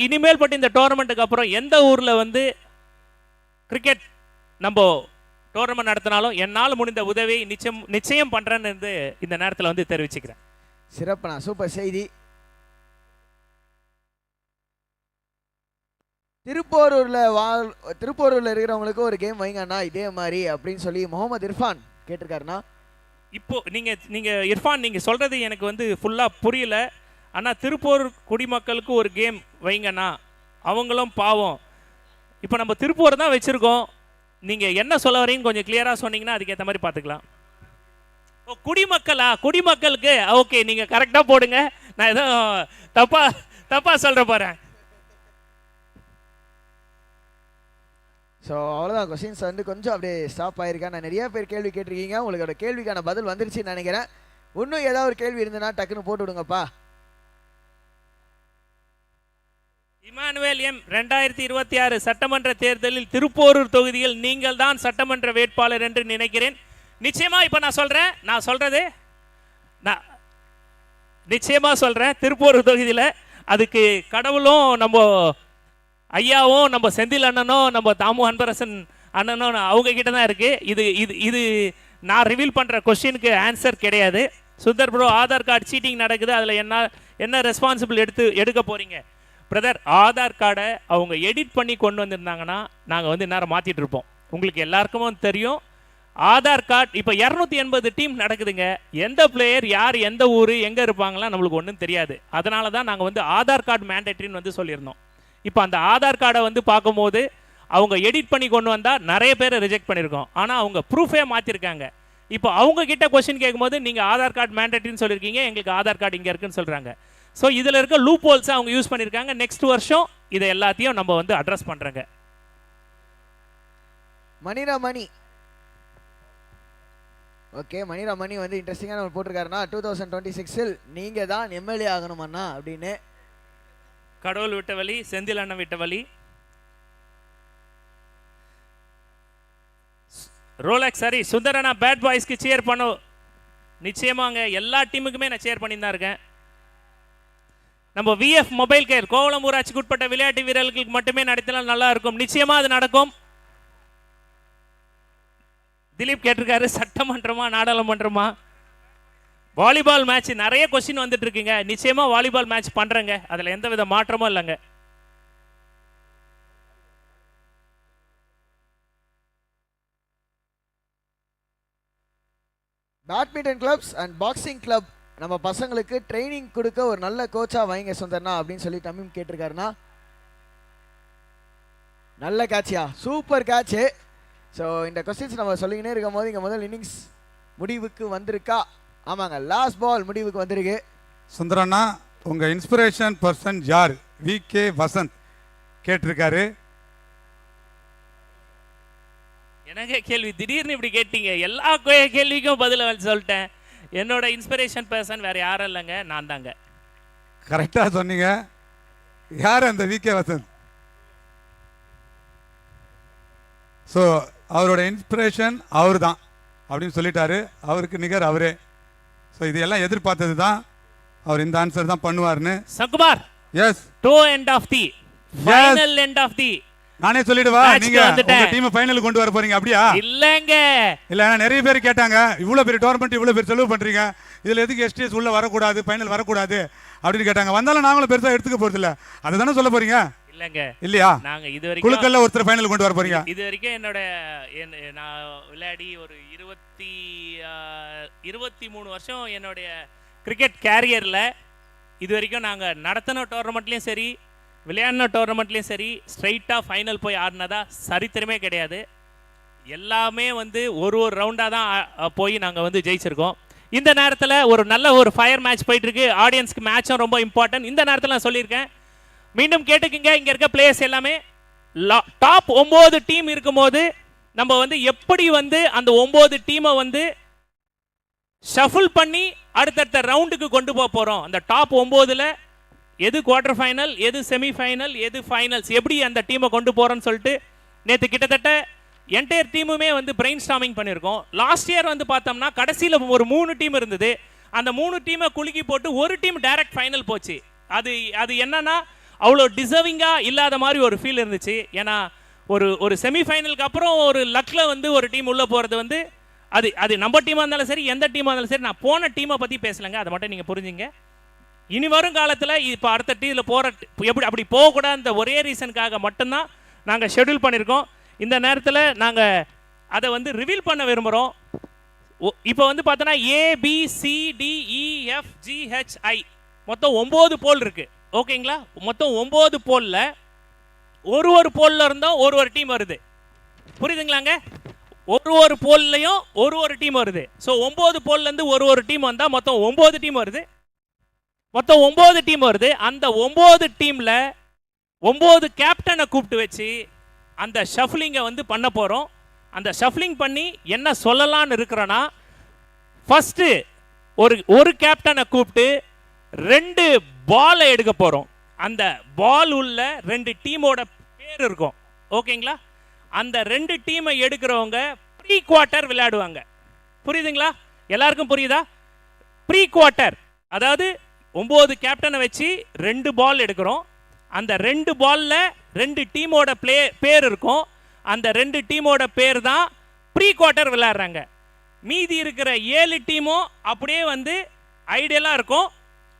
இனிமேல் பட்டு இந்த டோர்னமெண்ட்டுக்கு அப்புறம் எந்த ஊரில் வந்து கிரிக்கெட் நம்ம டோர்னமெண்ட் நடத்தினாலும் என்னால் முடிந்த உதவியை நிச்சயம் பண்றேன்னு இந்த நேரத்தில் வந்து தெரிவிச்சுக்கிறேன். சிறப்புண்ணா, சூப்பர் செய்தி. திருப்போரூர்ல இருக்கிறவங்களுக்கு ஒரு கேம் வைங்கண்ணா இதே மாதிரி அப்படின்னு சொல்லி முகமது இர்ஃபான் கேட்டிருக்காருண்ணா. இப்போ நீங்க இர்ஃபான் நீங்க சொல்றது எனக்கு வந்து ஃபுல்லா புரியல. ஆனால் திருப்பூர் குடிமக்களுக்கு ஒரு கேம் வைங்கண்ணா, அவங்களும் பாவம். இப்போ நம்ம திருப்பூர் தான் வச்சிருக்கோம், நீங்கள் என்ன சொல்ல வரீங்க கொஞ்சம் கிளியராக சொன்னீங்கன்னா அதுக்கேற்ற மாதிரி பார்த்துக்கலாம். ஓ குடிமக்களுக்கு ஓகே, நீங்கள் கரெக்டாக போடுங்க, நான் ஏதோ தப்பா சொல்கிற போகிறேன். ஸோ அவ்வளோதான், கொஸ்டின்ஸ் வந்து கொஞ்சம் அப்படியே ஸ்டாப் ஆயிருக்கா. நான் நிறைய பேர் கேள்வி கேட்டிருக்கீங்க, உங்களோட கேள்விக்கான பதில் வந்துருச்சுன்னு நினைக்கிறேன். இன்னும் ஏதாவது ஒரு கேள்வி இருந்ததுன்னா டக்குன்னு போட்டு விடுங்கப்பா. இமானுவேல் எம் 2026 சட்டமன்ற தேர்தலில் திருப்போரூர் தொகுதியில் நீங்கள் தான் சட்டமன்ற வேட்பாளர் என்று நினைக்கிறேன். நிச்சயமா இப்ப நான் சொல்றது நான் நிச்சயமா சொல்றேன். திருப்போரூர் தொகுதியில் அதுக்கு கடவுளும் நம்ம ஐயாவும் நம்ம செந்தில் அண்ணனும் நம்ம தாமு அன்பரசன் அண்ணனும் அவங்க கிட்ட தான் இருக்கு. இது நான் ரிவீல் பண்ற கொஸ்டினுக்கு ஆன்சர் கிடையாது. Sundar bro, Aadhaar card cheating நடக்குது, அதில் என்ன ரெஸ்பான்சிபிள் எடுக்க போறீங்க? பிரதர், ஆதார் கார்டை அவங்க எடிட் பண்ணி கொண்டு வந்திருந்தாங்கன்னா நாங்கள் வந்து நேரம் மாற்றிட்டு இருப்போம். உங்களுக்கு எல்லாருக்கும் தெரியும், ஆதார் கார்டு இப்போ 280 டீம் நடக்குதுங்க. எந்த பிளேயர் யார் எந்த ஊர் எங்கே இருப்பாங்களாம் நம்மளுக்கு ஒன்றும் தெரியாது. அதனால தான் நாங்கள் வந்து ஆதார் கார்டு மேண்டேட்ரின்னு வந்து சொல்லியிருந்தோம். இப்போ அந்த ஆதார் கார்டை வந்து பார்க்கும்போது அவங்க எடிட் பண்ணி கொண்டு வந்தால் நிறைய பேரை ரிஜெக்ட் பண்ணியிருக்கோம். ஆனால் அவங்க ப்ரூஃபே மாற்றிருக்காங்க. இப்போ அவங்க கிட்ட கொஸ்டின் கேட்கும்போது நீங்கள் ஆதார் கார்டு மேண்டேட்ரின்னு சொல்லியிருக்கீங்க, எங்களுக்கு ஆதார் கார்டு இங்கே இருக்குன்னு சொல்கிறாங்க. ஸோ இதில் இருக்க லூப் ஹோல்ஸை அவங்க யூஸ் பண்ணியிருக்காங்க. நெக்ஸ்ட் வருஷம் இதை எல்லாத்தையும் நம்ம வந்து அட்ரஸ் பண்ணுறோங்க. மணி ஓகே, மணி வந்து இன்ட்ரெஸ்டிங்காக போட்டிருக்காருன்னா 2026 நீங்கள் தான் எம்எல்ஏ ஆகணுமண்ணா அப்படின்னு. கடவுள் விட்ட வழி, செந்தில் அண்ணன் விட்ட வழி. ரோலக்ஸ் சரி, சுந்தரனா பேட் பாய்ஸ்க்கு சேர் பண்ண நிச்சயமாங்க. எல்லா டீமுக்குமே நான் சேர் பண்ணி தான் இருக்கேன். நம்ம விஎஃப் மொபைல் கேர் கோவளம் ஊராட்சிக்கு உட்பட்ட விளையாட்டு வீரர்களுக்கு மட்டுமே நடத்தினால் நல்லா இருக்கும். நிச்சயமா அது நடக்கும். திலீப் கேட்டிருக்காரு, சட்டமன்றமா நாடாளுமன்றமா? வாலிபால் மேட்ச் நிறைய கொஸ்டின் வந்துட்டு இருக்குங்க. நிச்சயமா வாலிபால் மேட்ச் பண்றேங்க, அதுல எந்த வித மாற்றமும் இல்லைங்க. Badminton clubs and boxing club நம்ம பசங்களுக்கு ட்ரைனிங் கொடுக்க ஒரு நல்ல கோச்சா வைங்க சுந்தர்னா அப்படின்னு சொல்லி தம்பி கேட்டிருக்காருண்ணா. நல்ல கேட்சியா, சூப்பர் கேட்சு. ஸோ இந்த கொஸ்டின்ஸ் நம்ம சொல்லிக்கினே இருக்கும் போது இங்கே முதல் இன்னிங்ஸ் முடிவுக்கு வந்திருக்கா? ஆமாங்க, லாஸ்ட் பால் முடிவுக்கு வந்திருக்கு. சுந்தரண்ணா, உங்கள் இன்ஸ்பிரேஷன் பர்சன் யார்? விகே வசந்த் கேட்டிருக்காரு. எனக்கு கேள்வி திடீர்னு இப்படி கேட்டீங்க, எல்லா கேள்விக்கும் பதில் சொல்லிட்டேன். என்னோட இன்ஸ்பிரேஷன் பர்சன் வேற யாரும் இல்லைங்க, நான் தாங்க. கரெக்டாக சொன்னீங்க. யார் அந்த விகே வசந்த்? ஸோ அவரோட இன்ஸ்பிரேஷன் அவர் தான் அப்படின்னு சொல்லிட்டாரு. அவருக்கு நிகர் அவரே. ஸோ இதெல்லாம் எதிர்பார்த்தது தான். அவர் இந்த ஆன்சர் தான் பண்ணுவார்னு. Sankumar, yes, to end of the final end of the நானே சொல்லிடுவா. நீங்க உங்க டீம் ஃபைனல் கொண்டு வர போறீங்க அப்படியா? இல்லங்க, இல்ல நிறைய பேர் கேட்டாங்க, இவ்வளவு பெரிய டோர்னமெண்ட் இவ்வளவு பேர் செலவு பண்றீங்க, இதுல எதுக்கு எஸ்டிஎஸ் உள்ள வரக்கூடாது, ஃபைனல் வரக்கூடாது அப்படின்னு கேட்டாங்க. வந்தாலும் நாங்களும் பெருசா எடுத்துக்க போறது இல்ல. அதை தானே சொல்ல போறீங்க? இல்லங்க, இல்லையா? நாங்க இது வரைக்கும் குழுக்கள்ல ஒருத்தர் ஃபைனல் கொண்டு வர போறீங்க. இது வரைக்கும் நான் விளையாடி ஒரு 23 வருஷம் என்னுடைய கிரிக்கெட் கேரியர்ல இது வரைக்கும் நாங்க நடத்தின டோர்னமெண்ட்லயும் சரி, விளையாடின டோர்னமெண்ட்லேயும் சரி, ஸ்ட்ரைட்டாக ஃபைனல் போய் ஆடினதா சரித்திரமே கிடையாது. எல்லாமே ஒரு ரவுண்டாக தான் போய் நாங்கள் ஜெயிச்சிருக்கோம். இந்த நேரத்தில் ஒரு நல்ல ஒரு ஃபயர் மேட்ச் போயிட்டுருக்கு. ஆடியன்ஸ்க்கு மேட்சும் ரொம்ப இம்பார்ட்டன்ட். இந்த நேரத்தில் நான் சொல்லியிருக்கேன், மீண்டும் கேட்டுக்குங்க. இங்கே இருக்க பிளேயர்ஸ் எல்லாமே டாப் 9 டீம் இருக்கும்போது நம்ம எப்படி அந்த 9 டீமை ஷஃபிள் பண்ணி அடுத்தடுத்த ரவுண்டுக்கு கொண்டு போக போகிறோம். அந்த டாப் 9ல் எது குவார்டர் ஃபைனல், எது செமி ஃபைனல், எது ஃபைனல்ஸ், எப்படி அந்த டீமை கொண்டு போகிறோன்னு சொல்லிட்டு நேற்று கிட்டத்தட்ட என்டையர் டீமுமே பிரெயின் ஸ்டாமிங் பண்ணியிருக்கோம். லாஸ்ட் இயர் பார்த்தோம்னா கடைசியில் ஒரு 3 டீம் இருந்தது. அந்த 3 டீமை குலுக்கி போட்டு ஒரு டீம் டைரக்ட் ஃபைனல் போச்சு. அது என்னன்னா அவ்வளோ டிசர்விங்காக இல்லாத மாதிரி ஒரு ஃபீல் இருந்துச்சு. ஏன்னா ஒரு செமி ஃபைனலுக்கு அப்புறம் ஒரு லக்கில் ஒரு டீம் உள்ளே போகிறது அது நம்ம டீமாக இருந்தாலும் சரி, எந்த டீமாக இருந்தாலும் சரி. நான் போன டீமை பற்றி பேசலைங்க, அதை மட்டும் நீங்கள் புரிஞ்சுங்க. இனி வரும் காலத்தில் இப்போ அடுத்த டீமில் போகிற எப்படி அப்படி போகக்கூடாது, அந்த ஒரே ரீசனுக்காக மட்டும்தான் நாங்கள் ஷெட்யூல் பண்ணியிருக்கோம். இந்த நேரத்தில் நாங்கள் அதை ரிவீல் பண்ண விரும்புகிறோம். இப்போ பார்த்தோன்னா ABCDEFGHI மொத்தம் 9 போல் இருக்குது. ஓகேங்களா? மொத்தம் 9 போலில் ஒரு போலில் இருந்தோம் ஒரு டீம் வருது. புரியுதுங்களாங்க? ஒரு போல்லையும் ஒரு டீம் வருது. ஸோ 9 போல்லேருந்து ஒரு டீம் வந்தால் மொத்தம் 9 டீம் வருது. மொத்தம் 9 டீம் வருது. அந்த 9 டீமில் 9 கேப்டனை கூப்பிட்டு வச்சு அந்த ஷஃப்லிங்கை பண்ண போகிறோம். அந்த ஷஃப்லிங் பண்ணி என்ன சொல்லலான்னு இருக்கிறோன்னா, ஃபஸ்ட்டு ஒரு கேப்டனை கூப்பிட்டு 2 பாலை எடுக்க போகிறோம். அந்த பால் உள்ள 2 டீமோட பேர் இருக்கும். ஓகேங்களா? அந்த 2 டீமை எடுக்கிறவங்க ப்ரீ குவார்ட்டர் விளையாடுவாங்க. புரியுதுங்களா? எல்லாருக்கும் புரியுதா? ப்ரீ குவார்ட்டர், அதாவது 9 கேப்டனை வச்சு 2 பால் எடுக்கிறோம். அந்த 2 பாலில் 2 டீமோட பேர் இருக்கும். அந்த 2 டீமோட பேர் தான் ப்ரீ குவார்ட்டர் விளையாடுறாங்க. மீதி இருக்கிற 7 டீமும் அப்படியே ஐடியலாக இருக்கும்.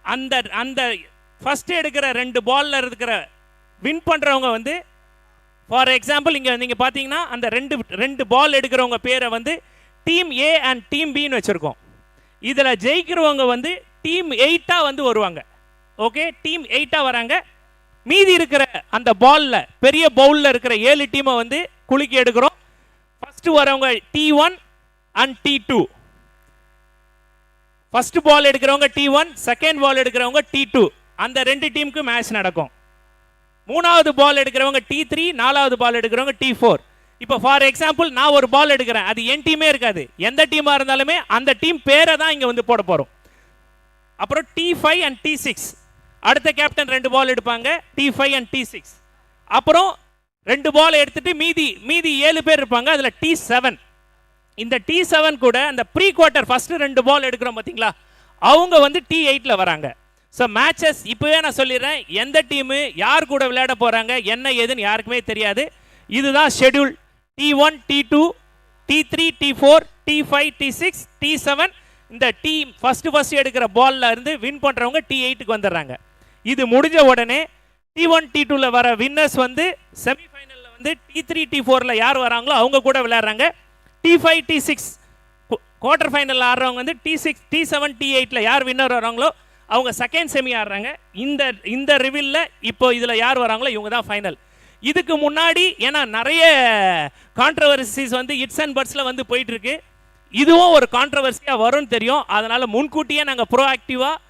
அந்த ஃபஸ்ட்டு எடுக்கிற 2 பாலில் இருக்கிற வின் பண்ணுறவங்க ஃபார் எக்ஸாம்பிள் இங்கே நீங்கள் பார்த்தீங்கன்னா அந்த ரெண்டு பால் எடுக்கிறவங்க பேரை டீம் ஏ அண்ட் டீம் பின்னு வச்சுருக்கோம். இதில் ஜெயிக்கிறவங்க டீம் 8 வருவாங்க. ஓகே, டீம் 8 வராங்க. மீதி இருக்கிற அந்த பாலில் பெரிய பவுலில் இருக்கிற 7 டீமை குலுக்கி எடுக்கிறோம். ஃபஸ்ட்டு வரவங்க T1 and T2. First ball எடுக்கிறவங்க T1, செகண்ட் பால் எடுக்கிறவங்க T2. அந்த 2 டீமுக்கு மேட்ச் நடக்கும். 3வது பால் எடுக்கிறவங்க T3, 4வது பால் எடுக்கிறவங்க T4. இப்போ ஃபார் எக்ஸாம்பிள் நான் ஒரு பால் எடுக்கிறேன், அது என் டீமே இருக்காது, எந்த டீமாக இருந்தாலுமே அந்த டீம் பேரை தான் இங்கே போட போகிறோம். அப்புறம் T5 அண்ட் T6, அடுத்த கேப்டன் 2 பால் எடுப்பாங்க, T5 அண்ட் T6. அப்புறம் 2 பால் எடுத்துட்டு மீதி 7 பேர் இருப்பாங்க, அதில் T7. இந்த T7 கூட அந்த ப்ரீ குவார்ட்டர் ஃபர்ஸ்ட் 2 பால் எடுக்கிறோம் பார்த்தீங்களா, அவங்க T8ல வராங்க. ஸோ மேட்சஸ் இப்போவே நான் சொல்லிடுறேன், எந்த டீமு யார் கூட விளையாட போகிறாங்க என்ன ஏதுன்னு யாருக்குமே தெரியாது. இதுதான் schedule. T1, T2, T3, T4, T5, T6, T7. இந்த ஃபர்ஸ்ட் எடுக்கிற பால்ல இருந்து வின் பண்ணுறவங்க T8க்கு வந்துடுறாங்க. இது முடிஞ்ச உடனே T1 T2ல வர வின்னர்ஸ் வந்து செமிஃபைனலில் வந்து T3 T4ல யார் வராங்களோ அவங்க கூட விளையாடுறாங்க. T5 T6 குவார்டர் ஃபைனலில் ஆடுறவங்க வந்து T6 T7 T8ல யார் வின்னர் வராங்களோ அவங்க செகண்ட் செமி ஆடுறாங்க. இந்த ரிவில்ல இப்போ இதில் யார் வராங்களோ இவங்க தான் ஃபைனல். இதுக்கு முன்னாடி ஏன்னா நிறைய கான்ட்ரவர்சிஸ் வந்து இட்ஸ் அண்ட் பட்ஸில் வந்து போயிட்டு இருக்கு. இதுவும் ஒரு கான்ட்ரவர்சியாக வரும்னு தெரியும். அதனால முன்கூட்டியே நாங்கள் ப்ரோஆக்டிவாக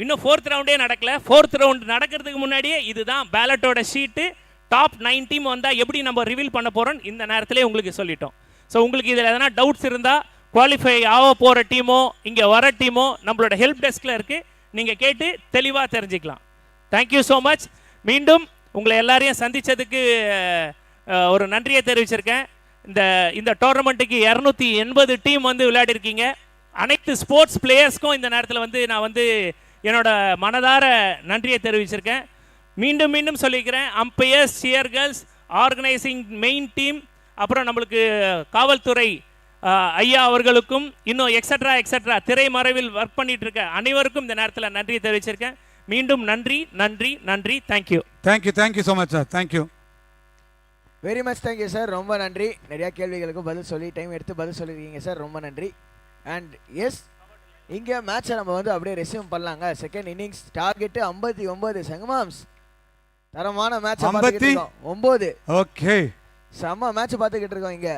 இன்னும் 4th ரவுண்டே நடக்கல. 4th ரவுண்ட் நடக்கிறதுக்கு முன்னாடியே இதுதான் பேலட்டோட ஷீட்டு. டாப் 9 டீம் வந்தால் எப்படி நம்ம ரிவீல் பண்ண போகிறோம் இந்த நேரத்திலே உங்களுக்கு சொல்லிட்டோம். ஸோ உங்களுக்கு இதில் எதனா டவுட்ஸ் இருந்தால் குவாலிஃபை ஆக போகிற டீமோ இங்கே வர டீமோ நம்மளோட ஹெல்ப் டெஸ்கில் இருக்குது, நீங்கள் கேட்டு தெளிவாக தெரிஞ்சுக்கலாம். Thank you so much. மீண்டும் உங்களை எல்லாரையும் சந்தித்ததுக்கு ஒரு நன்றியை தெரிவிச்சிருக்கேன். இந்த டோர்னமெண்ட்டுக்கு 280 டீம் வந்து விளையாடிருக்கீங்க. அனைத்து ஸ்போர்ட்ஸ் பிளேயர்ஸ்க்கும் இந்த நேரத்தில் வந்து நான் வந்து என்னோட மனதார நன்றியை தெரிவிச்சிருக்கேன். மீண்டும் மீண்டும் சொல்லிக்கிறேன், அம்பையர்ஸ், சியர்கர்ஸ், ஆர்கனைசிங் மெயின் டீம், அப்புறம் நம்மளுக்கு காவல்துறை ஐயா அவர்களுக்கும் இன்னும் எக்ஸட்ரா திரைமறைவில் ஒர்க் பண்ணிட்டு இருக்க அனைவருக்கும் இந்த நேரத்தில் நன்றியை தெரிவிச்சிருக்கேன். மீண்டும் நன்றி நன்றி நன்றி. Thank you thank you so much sir. Thank you very much. Thank you sir, ரொம்ப நன்றி. நிறையா கேள்விகளுக்கு பதில் சொல்லி டைம் எடுத்து பதில் சொல்லியிருக்கீங்க சார், ரொம்ப நன்றி. அண்ட் எஸ், இங்கே மேட்சை நம்ம வந்து அப்படியே ரெஸ்யூம் பண்ணலாங்க. Second innings target 59 சங்கமாம்ஸ். தரமான மேட்ச் 59. ஓகே, செம்ம மேட்ச் பார்த்துக்கிட்டு இருக்கோம் இங்கே.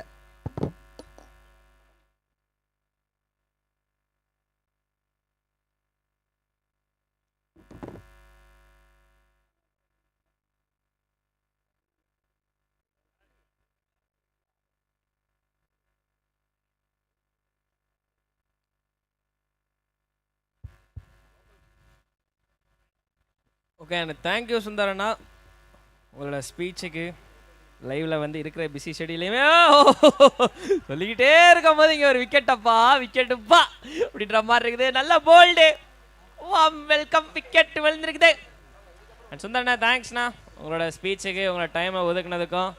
ஓகே, எனக்கு தேங்க்யூ சுந்தரண்ணா. உங்களோட ஸ்பீச்சுக்கு லைவில் வந்து இருக்கிற பிஸி ஷெடியூலையுமே சொல்லிக்கிட்டே இருக்கும் போது இங்கே ஒரு விக்கெட்டுப்பா அப்படின்ற மாதிரி இருக்குது. நல்ல போல்டு, வெல்கம் விக்கெட் விழுந்துருக்குது. அண்ட் சுந்தரண்ணா தேங்க்ஸ்ண்ணா உங்களோட ஸ்பீச்சுக்கு உங்களோட டைமை ஒதுக்குனதுக்கும்.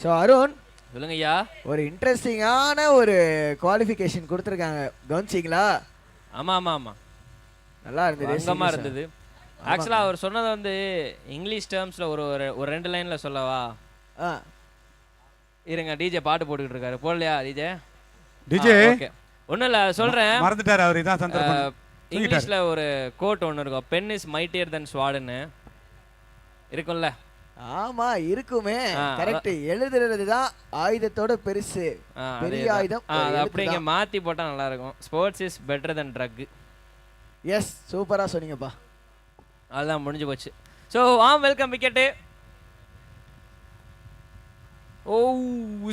ஸோ அருண் சொல்லுங்க ஐயா. ஒரு இன்ட்ரெஸ்டிங்கான ஒரு குவாலிஃபிகேஷன் கொடுத்துருக்காங்க, கவனிச்சிங்களா? ஆமாம் நல்லா இருந்தது, அங்கமாக இருந்தது. ஆக்சுவலாக அவர் சொன்னதை வந்து இங்கிலீஷ் டேர்ம்ஸில் ஒரு 2 லைனில் சொல்லவா? இருங்க, டிஜே பாட்டு போட்டுக்கிட்டு இருக்காரு. போடலையா டிஜே? ஓகே, ஒன்றும் இல்லை சொல்கிறேன், மறந்துட்டார் அவர். இதான் சந்தர்ப்பம். இங்கிலீஷில் ஒரு கோட் ஒன்று இருக்கும், பென் இஸ் மைட்டியர் தென் ஸ்வாடுன்னு இருக்கும்ல? ஆமா இருக்குமே, கரெக்ட். எழுதுறது தான் ஆயுதத்தோட பெருசு, பெரிய ஆயுதம். அப்படிங்க மாற்றி போட்டால் நல்லா இருக்கும். Sports is better than drug. Yes, சூப்பராக சொன்னீங்கப்பா. அதுதான் முடிஞ்சு போச்சு. So welcome wicket.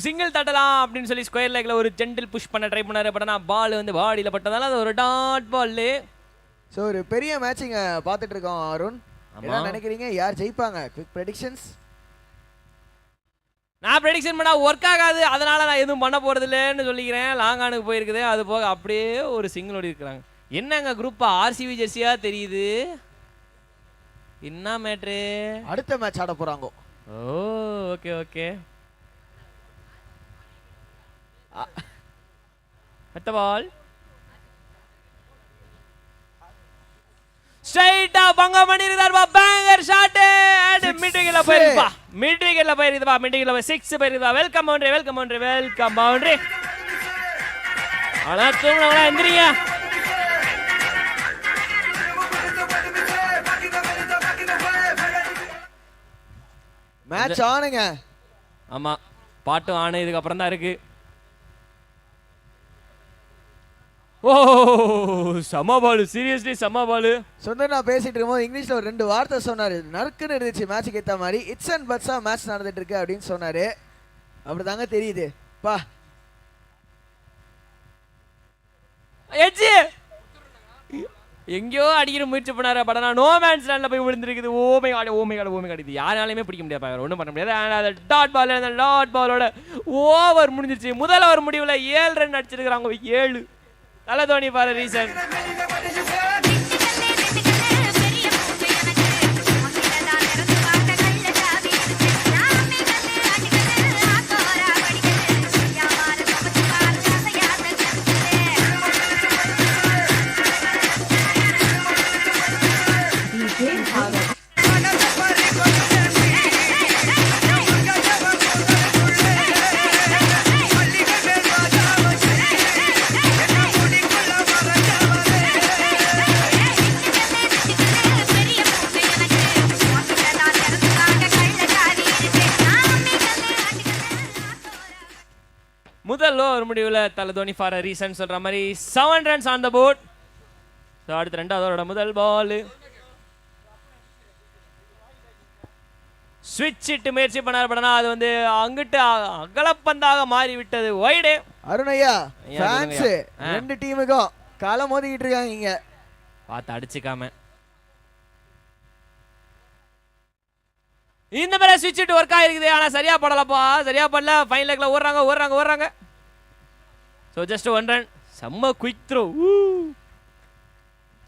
சிங்கிள் தட்டலாம் அப்படின்னு சொல்லி ஸ்கொயர் லெக்கில் ஒரு ஜென்டில் புஷ் பண்ண ட்ரை பண்ணாரு. பட் ஆனால் பால் வந்து பாடியில் பட்டதால அது ஒரு டாட் பால். ஸோ ஒரு பெரிய மேட்சிங்க பார்த்துட்டு இருக்கோம் அருண். என்ன நினைக்கிறீங்க, யார் ஜெயிப்பாங்க? Quick predictions. நான் ப்ரெடிக்ஷன் பண்ணால் ஒர்க் ஆகாது, அதனால் நான் எதுவும் பண்ண போகிறது இல்லைன்னு சொல்லிக்கிறேன். லாங்கானுக்கு போயிருக்குது, அது போக அப்படியே ஒரு சிங்கிள் ஓடி இருக்கிறாங்க. என்னங்க குரூப்பா ஆர்சிபி ஜெர்சியா தெரியுது, என்ன மேட்ரு? அடுத்த மேட்ச் ஆட போறாங்க. ஓகே அடுத்த பால் ஸ்ட்ரைட்டா பங்க பண்ணிருக்காருப்பா. பேங்கர் ஷாட் அண்ட் மிட் விக்கெட்ல போயிருப்பா. மிட் விக்கெட்ல போய் 6 போயிருப்பா. Welcome boundary. ஆனா தூங்கலாம், எந்திரிங்க. மேட்ச் ஆனுங்க. ஆமா, பாட்டும் ஆனு இதுக்கு அப்புறம் தான் இருக்கு. சம பால், சீரியஸ்லி சம பால். சுந்தர் நான் பேசிட்டு இருக்கும்போது இங்கிலீஷ்ல ஒரு 2 வார்த்தை சொன்னாரு, நறுக்குன்னு இருந்துச்சு. மேட்சுக்கு ஏற்ற மாதிரி இட்ஸ் அண்ட் பட்ஸா மேட்ச் நடந்துட்டு இருக்கு அப்படின்னு சொன்னாரு. அப்படிதாங்க தெரியுது பா. எங்கேயோ அடிக்கிற முயற்சி பண்ணாரு. பட் ஆனால் நோ மேன்ஸ் லேண்ட்ல போய் விழுந்துருக்குது. ஓமை காடு இது யாராலையுமே பிடிக்க முடியாது, ஒன்றும் பண்ண முடியாது. அந்த டாட் பாலோட ஓவர் முடிஞ்சிருச்சு. முதல் ஓவர் முடிவில் 7 ரன் அடிச்சிருக்கிறாங்க. 7 தலை தோனி பாரு ரீசன். முதல் ஓவர் முடிவில் தலை தோனி ஃபார் அ ரீசன் சொல்ற மாதிரி 7 runs on the board. So அடுத்து 2வது ஓவரோட முதல் பால் ஸ்விட்ச் இட்டு முயற்சி பண்ணா அது வந்து அங்கிட்டு அகலப்பந்தாக மாறி விட்டது. வைடு. அருணையா ஐயா, ஃபேன்ஸ் சொல்லுங்கய்யா. 2 டீமுக்கும் காலம் மோதிக்கிட்டு இருக்காங்க இங்க. பார்த்து அடிச்சுக்காம இந்த மாதிரி ஸ்விட்ச் இட்டு ஒர்க் ஆயிருக்குது. ஆனா சரியா படலப்பா, சரியா படல. ஃபைன் லெக்ல ஓடுறாங்க. So just 1 run. செம்ம குயிக் த்ரோ,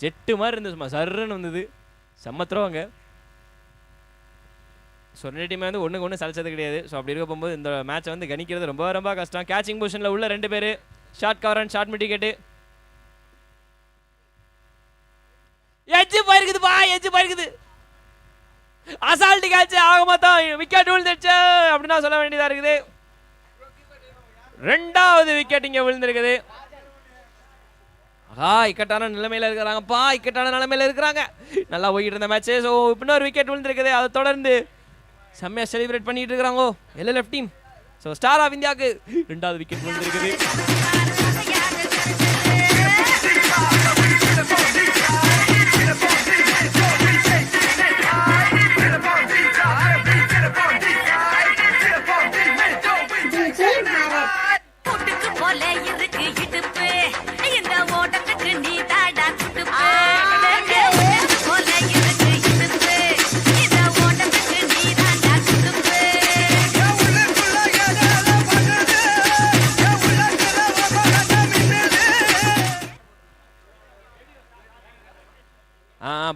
ஜெட்டு மாதிரி இருந்தது, சும்மா சர்ன்னு வந்தது. செம்ம த்ரோங்க. ஸோ 2 டீமே வந்து ஒன்றுக்கு ஒன்று சலிச்சது கிடையாது. ஸோ அப்படி இருக்க போகும்போது இந்த மேட்சை வந்து கணிக்கிறது ரொம்ப ரொம்ப கஷ்டம். கேச்சிங் பொசிஷனில் உள்ள 2 பேர் ஷார்ட் கவர் அண்ட் ஷார்ட் மிட்டிகேட்டு. எஜ்ஜு போயிருக்குது. அசால்ட்டு கேட்ச் ஆக மாட்டோம், விக்கெட் விழுந்துருச்சு அப்படின்னு சொல்ல வேண்டியதாக இருக்குது. 2வது விக்கெட் இங்கே விழுந்திருக்குது. இக்கட்டான நிலைமையில இருக்கிறாங்க. நல்லா போய்கிட்டு இருந்த மேட்ச். ஸோ இன்னொரு விக்கெட் விழுந்திருக்குது. அதை தொடர்ந்து செம்மையா செலிப்ரேட் பண்ணிட்டு இருக்காங்க LLF team. So star of இந்தியாவுக்கு 2வது விக்கெட் விழுந்திருக்குது.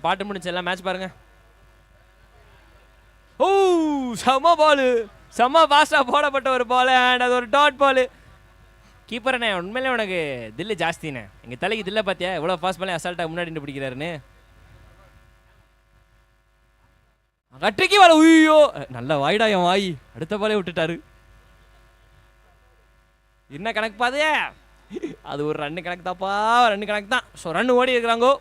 பாட்டு முடிச்சு எல்லாம் மேட்ச் பாருங்க. ஓ செம்ம பால், செம்ம ஃபாஸ்டா போடப்பட்ட ஒரு பால். அண்ட் அது ஒரு டாட் பால். கீப்பர்ண்ணே உண்மையிலே உனக்கு தில்லு ஜாஸ்திண்ணே. எங்கள் தலைக்கு தில்லை பார்த்தியா எவ்வளோ ஃபாஸ்ட் பாலே அசால்ட்டாக முன்னாடி பிடிக்கிறாருன்னு. கட்டிக்கு வாழ. ஐயோ நல்ல வாய்டா என் வாய். அடுத்த பாலே விட்டுட்டாரு. என்ன கணக்கு பாதையா? அது ஒரு ரன்னு கணக்கு தாப்பா, ரன்னு கணக்கு தான். ஸோ ரன் ஓடி இருக்கிறாங்கோ.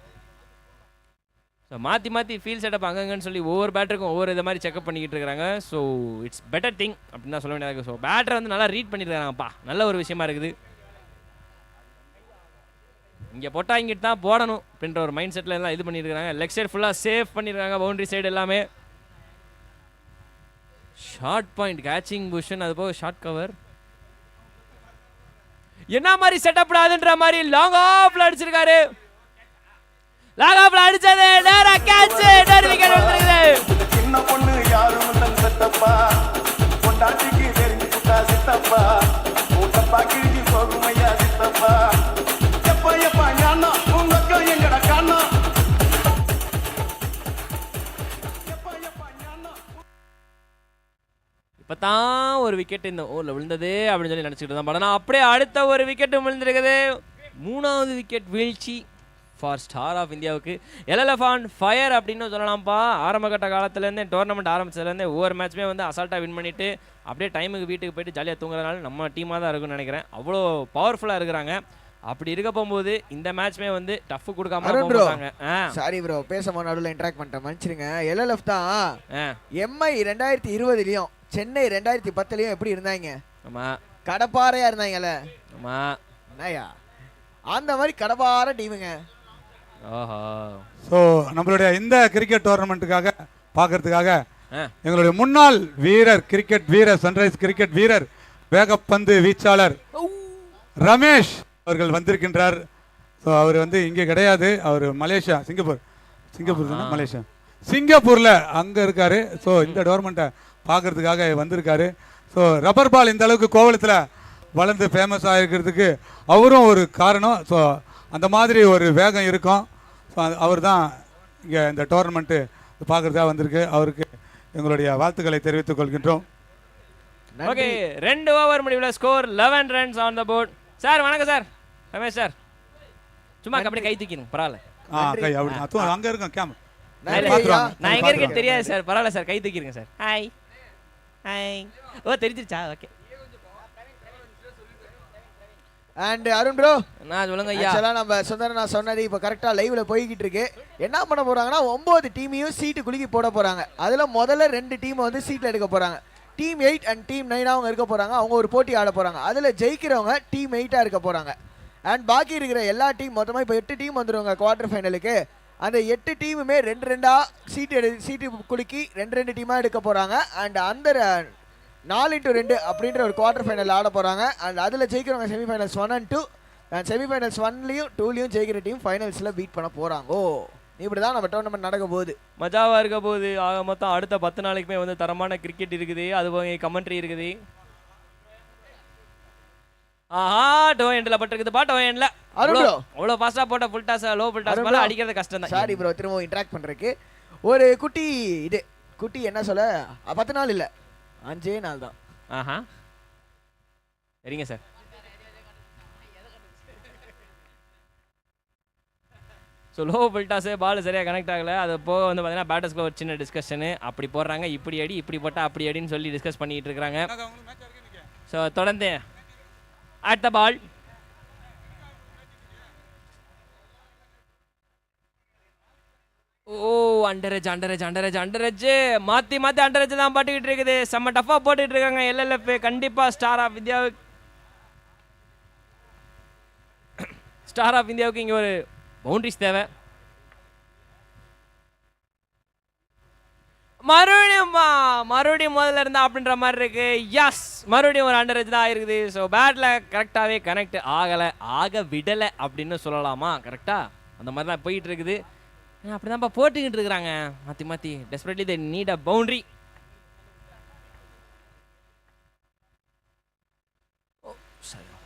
ஸோ மாற்றி ஃபீல் செட்டப் அங்கங்கன்னு சொல்லி ஒவ்வொரு பேட்டருக்கும் ஒவ்வொரு இதை மாதிரி செக்அப் பண்ணிக்கிட்டு இருக்காங்க. ஸோ இட்ஸ் பெட்டர் திங் அப்படின்னு தான் சொல்ல வேண்டியதாக. ஸோ பேட்டரை வந்து நல்லா ரீட் பண்ணியிருக்காங்கப்பா, நல்ல ஒரு விஷயமா இருக்குது. இங்கே போட்டால் இங்கிட்டு தான் போடணும் அப்படின்ற ஒரு மைண்ட் செட்டில் எல்லாம் இது பண்ணியிருக்காங்க. லெக் சைடு ஃபுல்லாக சேஃப் பண்ணியிருக்காங்க, பவுண்டரி சைடு எல்லாமே. ஷார்ட் பாயிண்ட் கேச்சிங் பொசிஷன், அது போக ஷார்ட் கவர். என்ன மாதிரி செட்டப் ஆகுதுன்ற மாதிரி லாங் ஆஃப்ல அடிச்சிருக்காரு. லாங் ஆஃப்ல அடிச்சது நேரா கேட்ச், நேரா விக்கெட் வந்துருக்குது. சின்ன பொண்ணு யாரும் தன் செட்டப்பா, பொண்டாட்டிக்கு தெரிஞ்சு புட்டா சித்தப்பா, ஊட்டப்பா கிழிஞ்சு போகுமையா சித்தப்பா. எப்பா ஞானா உங்க அக்கா எங்கடா காணா. இப்பதான் ஒரு விக்கெட் இந்த ஓவரில் விழுந்தது அப்படின்னு சொல்லி நினச்சிக்கிட்டு தான். பட் ஆனால் அப்படியே அடுத்த ஒரு விக்கெட்டும் விழுந்திருக்குது. 3வது விக்கெட் வீழ்ச்சி ஃபார் ஸ்டார் ஆஃப் இந்தியாவுக்கு. எல்எல்எஃப் ஆன் ஃபயர் அப்படின்னு சொல்லலாம்ப்பா. ஆரம்பகட்ட காலத்துலேருந்தே டோர்னமெண்ட் ஆரம்பிச்சதுலேருந்தே ஒவ்வொரு மேட்ச்மே வந்து அசால்ட்டாக வின் பண்ணிவிட்டு அப்படியே டைமுக்கு வீட்டுக்கு போயிட்டு ஜாலியாக தூங்குறதுனால நம்ம டீமாக தான் இருக்குன்னு நினைக்கிறேன். அவ்வளோ பவர்ஃபுல்லாக இருக்கிறாங்க. அப்படி இருக்க போகும்போது இந்த மேட்ச்மே வந்து டஃப் கொடுக்காம போறாங்க. சாரி ப்ரோ, பேசமா நடுவில் இன்டராக்ட் பண்ணிட்டேன், மன்னிச்சிருங்க. எல்எல்எஃப் தான் எம்ஐ 2020லயும் சென்னை 2010லயும் எப்படி இருந்தாங்க? ஆமா, கடப்பாறையா இருந்தாங்கல்ல. ஆமா, என்னயா அந்த மாதிரி கடப்பாறை டீமுங்க. ஓஹோ. ஸோ நம்மளுடைய இந்த கிரிக்கெட் டோர்னமெண்ட்டுக்காக பார்க்கறதுக்காக எங்களுடைய முன்னாள் வீரர், கிரிக்கெட் வீரர், சன்ரைஸ் கிரிக்கெட் வீரர், வேகப்பந்து வீச்சாளர் ரமேஷ் அவர்கள் வந்திருக்கின்றார். ஸோ அவர் வந்து இங்கே கிடையாது, அவர் மலேசியா, சிங்கப்பூர் தானே, மலேசியா, சிங்கப்பூரில் அங்கே இருக்கார். ஸோ இந்த டோர்னமெண்ட்டை பார்க்கறதுக்காக வந்திருக்காரு. ஸோ ரப்பர் பால் இந்த அளவுக்கு கோவளத்தில் வளர்ந்து ஃபேமஸ் ஆகிருக்கிறதுக்கு அவரும் ஒரு காரணம். ஸோ அந்த மாதிரி ஒரு வேகம் இருக்கும். ஸோ அவர் தான் இங்கே இந்த டோர்னமெண்ட்டு பார்க்குறதா வந்திருக்கு. அவருக்கு எங்களுடைய வாழ்த்துக்களை தெரிவித்துக் கொள்கின்றோம். ஓகே, 2 ஓவர் முடிவில் score 11 runs on the board. Sir வணக்கம் சார், ரமேஷ் சார். சும்மா அப்படி கை தூக்கிடுங்க, பரவாயில்ல. கை அப்படி அங்கே இருக்கும் கேமரா. நான் எங்க இருக்கேன்னு தெரியாது சார், பரவாயில்ல சார், கை தூக்கிடுங்க சார். Hi hi. ஓ தெரிஞ்சிருச்சா? ஓகே. அண்ட் அருண் ப்ரோ, நான் சொல்லுங்க ஐயா. ஆக்சுவலா நம்ம நான் சொன்னது இப்போ கரெக்டா லைவ்ல போய்கிட்டு இருக்கு. என்ன பண்ண போறாங்கன்னா 9 டீமையும் சீட்டு குலுக்கி போட போறாங்க. அதுல முதல்ல 2 டீம் வந்து சீட்ல எடுக்க போறாங்க. டீம் 8 அண்ட் டீம் 9 அவங்க இருக்க போகிறாங்க. அவங்க ஒரு போட்டி ஆட போகிறாங்க. அதில் ஜெயிக்கிறவங்க டீம் 8 இருக்க போகிறாங்க. அண்ட் பாக்கி இருக்கிற எல்லா டீம் மொத்தமாக இப்போ 8 டீம் வந்துடுவாங்க குவார்டர் ஃபைனலுக்கு. அந்த 8 டீமுமே 2-2 சீட்டு குலுக்கி 2 டீமாக எடுக்க போகிறாங்க. அண்ட் அந்த 4x2 அப்படின்ற ஒரு குவார்டர் ஃபைனல் ஆட போகிறாங்க. அண்ட் அதில் ஜெயிக்கிறவங்க செமிஃபைனல்ஸ் 1 and 2 அண்ட் செமிஃபைனல்ஸ் 1லையும் 2லையும் ஜெயிக்கிற டீம் ஃபைனல்ஸில் பீட் பண்ண போகிறாங்கோ. இப்படி தான் நம்ம டோர்னமெண்ட் நடக்க போகுது. மஜாவாக இருக்க போகுது. ஆக மொத்தம் அடுத்த 10 நாளைக்குமே வந்து தரமான கிரிக்கெட் இருக்குது. அது கமெண்ட்ரி இருக்குது. ஆஹா டோ எண்டில் பட்டிருக்குதுப்பா. டோ எண்டில் அவ்வளோ ஃபாஸ்ட்டாக போட்ட full toss low full toss மேலே அடிக்கிறது கஷ்டம் தான். சாரி ப்ரோ, திரும்ப இன்ட்ராக்ட் பண்ணுறதுக்கு ஒரு குட்டி என்ன சொல்ல 10 நாள் இல்லை 5 நாள் தான். ஆஹா சரிங்க சார். ஸோ லோ ஃபுல்டாஸு பால் சரியாக கனெக்ட் ஆகலை. அது போக வந்து பார்த்தீங்கன்னா பேட்டர்ஸ்க்குள்ள ஒரு சின்ன டிஸ்கஷனு. அப்படி போடுறாங்க, இப்படி அடி, இப்படி போட்டால் அப்படி அடின்னு சொல்லி டிஸ்கஸ் பண்ணிகிட்டு இருக்கிறாங்க. ஸோ தொடர்ந்து அடுத்த பால் ஓ அண்டரேஜ் மாற்றி அண்டரேஜ் தான் பாட்டுக்கிட்டு இருக்குது. செம்ம டஃப்பாக போட்டுக்கிட்டு இருக்காங்க எல்எல்எஃப். கண்டிப்பாக ஸ்டார் ஆஃப் இந்தியாவுக்கு இங்கே ஒரு பவுண்டரிஸ் தேவை. மறுபடியும் முதல்ல இருந்தா அப்படின்ற மாதிரி இருக்கு. எஸ், மறுபடியும் ஒரு அண்டரேஜ் தான் இருக்குது. ஸோ பேட்டில் கரெக்டாகவே கனெக்ட் ஆக விடலை அப்படின்னு சொல்லலாமா? கரெக்டாக அந்த மாதிரி தான் போயிட்டு இருக்குது. அப்படி தான்ப்பா போட்டுக்கிட்டு இருக்கிறாங்க மாற்றி desperately they need a boundary.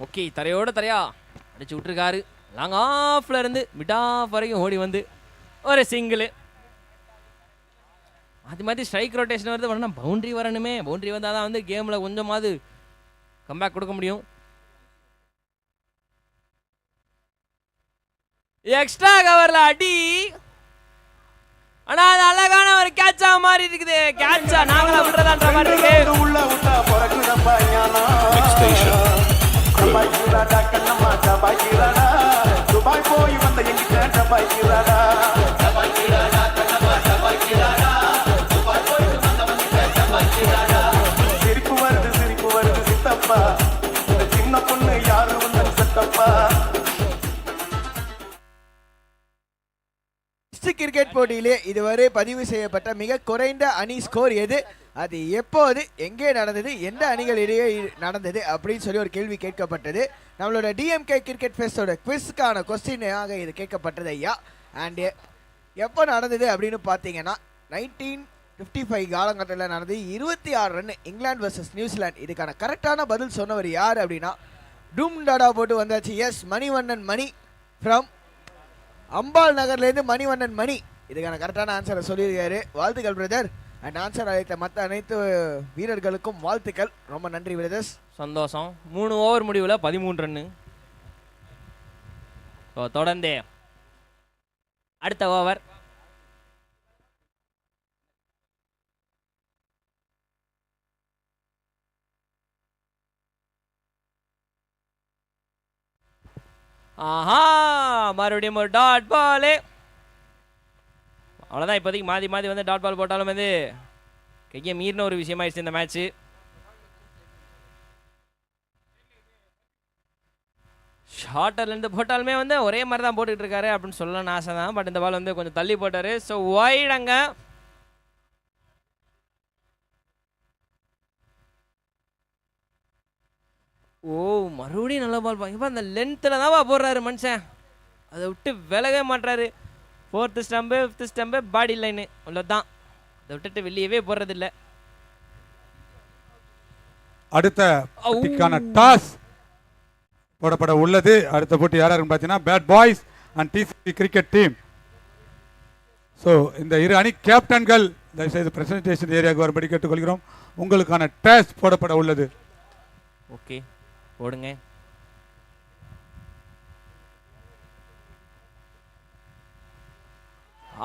Okay, தரையா அடிச்சு விட்டுருக்காரு. லாங் ஆஃப்ல இருந்து மிட் ஆஃப் வரைக்கும் ஓடி வந்து ஒரு சிங்கிள். மாற்றி ஸ்ட்ரைக் ரொட்டேஷன் வருது. வரணும் பவுண்டரி வரணுமே. பவுண்டரி வந்தால் தான் வந்து கேமில் கொஞ்சமாவது கம்பேக் கொடுக்க முடியும். எக்ஸ்ட்ரா கவரில் அடி. ஆனால் அது அழகான ஒரு கேட்சா மாதிரி இருக்குது. கேட்சா நாங்களா விட்டுறதான்ற மாதிரி இருக்கு. சிரிப்பு வருது சித்தப்பா, சின்ன பொண்ணு யாரு வந்து சத்தப்பா. கிரிக்கெட் போட்டியிலே இதுவரை பதிவு செய்யப்பட்ட மிக குறைந்த அணி ஸ்கோர் எது? அது எப்போது, எங்கே நடந்தது, எந்த அணிகள் இடையே நடந்தது அப்படின்னு சொல்லி ஒரு கேள்வி கேட்கப்பட்டது. நம்மளோட டிஎம்கே கிரிக்கெட் ஃபெஸ்டோட குவிஸ்க்கான கொஸ்டினாக இது கேட்கப்பட்டது ஐயா. அண்டு எப்போ நடந்தது அப்படின்னு பார்த்தீங்கன்னா 1955 காலகட்டத்தில் நடந்தது. 26 ரன் இங்கிலாந்து வர்சஸ் நியூசிலாந்து. இதுக்கான கரெக்டான பதில் சொன்னவர் யார் அப்படின்னா டும் டாடா போட்டு வந்தாச்சு. எஸ், மணிவண்ணன் மணி ஃப்ரம் அம்பாள் நகர்லேருந்து மணிவண்ணன் மணி இதுக்கான கரெக்டான ஆன்சரை சொல்லியிருக்காரு. வாழ்த்துக்கள் பிரதர். அண்ட் ஆன்சர் அழைத்த மற்ற அனைத்து வீரர்களுக்கும் வாழ்த்துக்கள். ரொம்ப நன்றி பிரதர்ஸ். சந்தோஷம். 3 ஓவர் முடிவில் 13 ரன்னு. ஸோ தொடர்ந்து அடுத்த ஓவர். ஆஹா, மறுபடியும் ஒரு டாட் பாலு. அவ்வளோதான். இப்போதைக்கு மாற்றி வந்து டாட் பால் போட்டாலும் வந்து கையை மீறின ஒரு விஷயமாயிடுச்சு இந்த மேட்ச்சு. ஷார்ட்டர்லேருந்து போட்டாலுமே வந்து ஒரே மாதிரி தான் போட்டுக்கிட்டு இருக்காரு அப்படின்னு சொல்லணும்னு ஆசை தான். பட் இந்த பால் வந்து கொஞ்சம் தள்ளி போட்டார். ஸோ வைடங்க. ஓ, மறுபடியும் நல்ல பால் இப்போ அந்த லென்த்தில் தான் போடுறாரு மனுஷன். அதை விட்டு விலகவே மாட்டுறாரு. 4th ஸ்டம்பு 5th ஸ்டம்பு பாடி லைனு அவ்வளோதான். அதை விட்டுட்டு வெளியவே போடுறதில்ல. அடுத்த போட்டிக்கான டாஸ் போடப்பட உள்ளது. அடுத்த போட்டி யாராருன்னு பார்த்தீங்கன்னா bad boys and DCB cricket team. So இந்த இரு அணி கேப்டன்கள் தயவுசெய்து பிரசன்டேஷன் ஏரியாவுக்கு வரும்படி கேட்டுக்கொள்கிறோம். உங்களுக்கான டாஸ் போடப்பட உள்ளது. ஓகே, போடுங்க.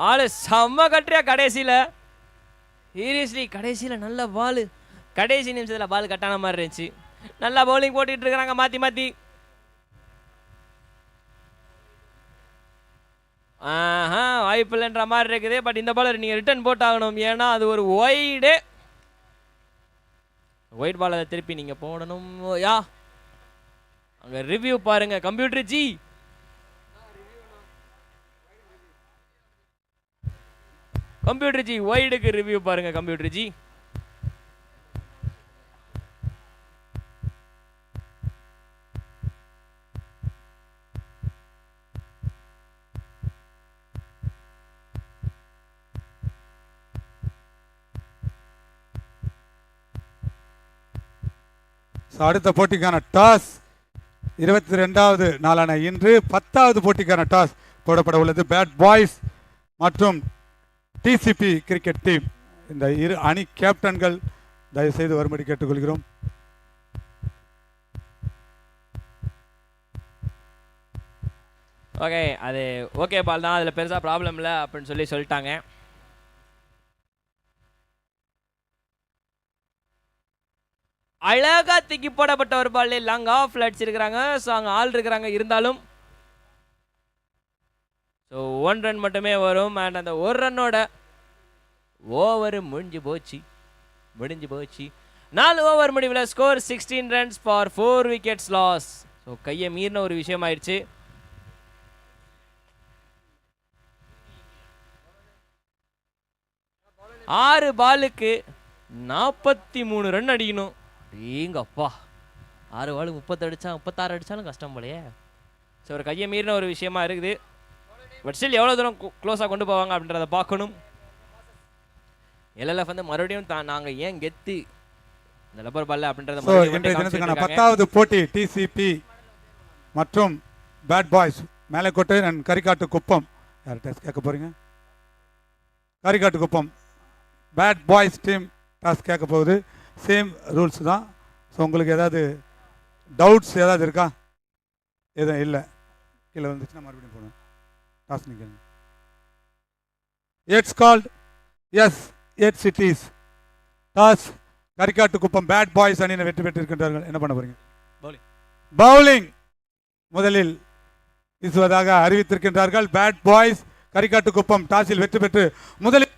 ஆளு செம்ம கட்டுறியா கடைசியில். சீரியஸ்லி கடைசியில் நல்ல பால். கடைசி நிமிஷத்தில் பால் கட்டான மாதிரி இருந்துச்சு. நல்லா பவுலிங் போட்டுட்டு இருக்கிறாங்க மாற்றி. ஆஹா, வாய்ப்பு இல்லைன்ற மாதிரி இருக்குது. பட் இந்த பால் நீங்கள் ரிட்டர்ன் போட்டாகணும். ஏன்னா அது ஒரு ஒய்டு. ஒயிட் பால் அதை திருப்பி நீங்கள் போடணும். யா அங்கே ரிவ்யூ பாருங்க கம்ப்யூட்டர் ஜி. கம்ப்யூட்டர் ஜி ஒயிடுக்கு ரிவ்யூ பாருங்க கம்ப்யூட்டர் ஜி. அடுத்த போட்டிக்கான டாஸ் 22வது நாளான இன்று 10வது போட்டிக்கான டாஸ் போடப்பட உள்ளது. பேட் பாய்ஸ் மற்றும் டிசிபி கிரிக்கெட் டீம் இந்த இரு அணி கேப்டன்கள் தயவு செய்து வரும்படி கேட்டுக்கொள்கிறோம். ஓகே அது ஓகே பால் தான், அதில் பெருசாக ப்ராப்ளம் இல்லை அப்படின்னு சொல்லிட்டாங்க. அழகா தூக்கி போடப்பட்ட ஒரு பால் லாங் ஆஃப் அடிச்சிருக்கிறாங்க. ஸோ அங்கே ஆள் இருக்கிறாங்க இருந்தாலும் ஸோ 1 ரன் மட்டுமே வரும். அண்ட் அந்த 1 ரன்னோட ஓவர் முடிஞ்சு போச்சு. 4 ஓவர் முடிவில் score 16 runs for 4 wickets loss. So கையை மீறின ஒரு விஷயம் ஆயிடுச்சு. ஆறு பாலுக்கு 43 ரன் அடிக்கணும். எங்கப்பா 6 பால் 30 அடிச்சா 36 அடித்தாலும் கஷ்டம் போலையே. ஸோ ஒரு கையை மீறின ஒரு விஷயமா இருக்குது. பட் ஸ்டில் எவ்வளோ தூரம் க்ளோஸாக கொண்டு போவாங்க அப்படின்றத பார்க்கணும். எல்எல்எஃப் வந்து மறுபடியும் நாங்கள் ஏன் கெத்து இந்த லப்பர் பால்ல அப்படின்றத இன்றைய தினத்துக்கான 10வது போட்டி டிசிபி மற்றும் பேட் பாய்ஸ் மேலக்கோட்டை அண்ட் கரிக்காட்டு குப்பம். யார்கிட்ட கேட்க போறீங்க? கரிக்காட்டு Kuppam bad boys team toss கேட்க போகுது. சேம் ரூல்ஸ் தான். ஸோ உங்களுக்கு ஏதாவது டவுட்ஸ் ஏதாவது இருக்கா? எதுவும் இல்லை. கீழே வந்துச்சுன்னா மறுபடியும் போகணும். டாஸ் நீங்கள் it's called as 8 cities toss. Karikattu Kuppam bad boys அணியினர் வெற்றி பெற்றிருக்கின்றார்கள். என்ன பண்ண போறீங்க? பவுலிங் முதலில் வீசுவதாக அறிவித்திருக்கின்றார்கள். பேட் பாய்ஸ் கரிக்காட்டு குப்பம் டாஸில் வெற்றி பெற்று முதலில்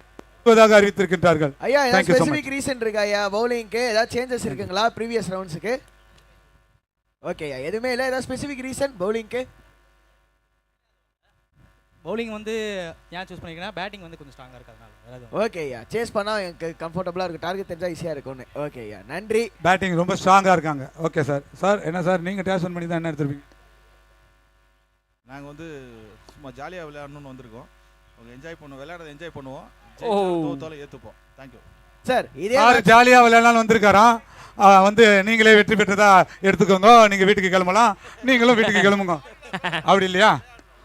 அறிவித்திருக்கின்றார்கள். ஐயா ஏதாவது ஸ்பெசிபிக் ரீசன் இருக்கா ஐயா பவுலிங்க்கு? ஏதாவது சேஞ்சஸ் இருக்குங்களா ப்ரீவியஸ் ரவுண்ட்ஸ்க்கு? ஓகே ஐயா எதுவுமே இல்லை. ஏதாவது ஸ்பெசிபிக் ரீசன் பவுலிங்க்கு? பவுலிங் வந்து ஏன் சூஸ் பண்ணிக்கிறேன்னா பேட்டிங் வந்து கொஞ்சம் ஸ்ட்ராங்காக இருக்கிறதுனால. ஓகே ஐயா சேஸ் பண்ணால் எனக்கு கம்ஃபர்டபுளாக இருக்கும். டார்கெட் தெரிஞ்சால் ஈஸியாக இருக்கும்னு. ஓகே ஐயா நன்றி. பேட்டிங் ரொம்ப ஸ்ட்ராங்காக இருக்காங்க. Okay sir. சார் என்ன சார் நீங்கள் டேஷன் பண்ணி தான் என்ன எடுத்துருப்பீங்க? நாங்கள் வந்து சும்மா ஜாலியாக விளையாடணும்னு வந்திருக்கோம். அவங்க என்ஜாய் பண்ணுவோம், விளையாடுறத என்ஜாய் பண்ணுவோம், தோத்தாலும் ஏற்றுப்போம். Thank you sir. இதே ஜாலியாக விளையாடலாம்னு வந்திருக்காராம். வந்து நீங்களே வெற்றி பெற்றதா எடுத்துக்கோங்க, நீங்கள் வீட்டுக்கு கிளம்பலாம், நீங்களும் வீட்டுக்கு கிளம்புங்க. அப்படி இல்லையா?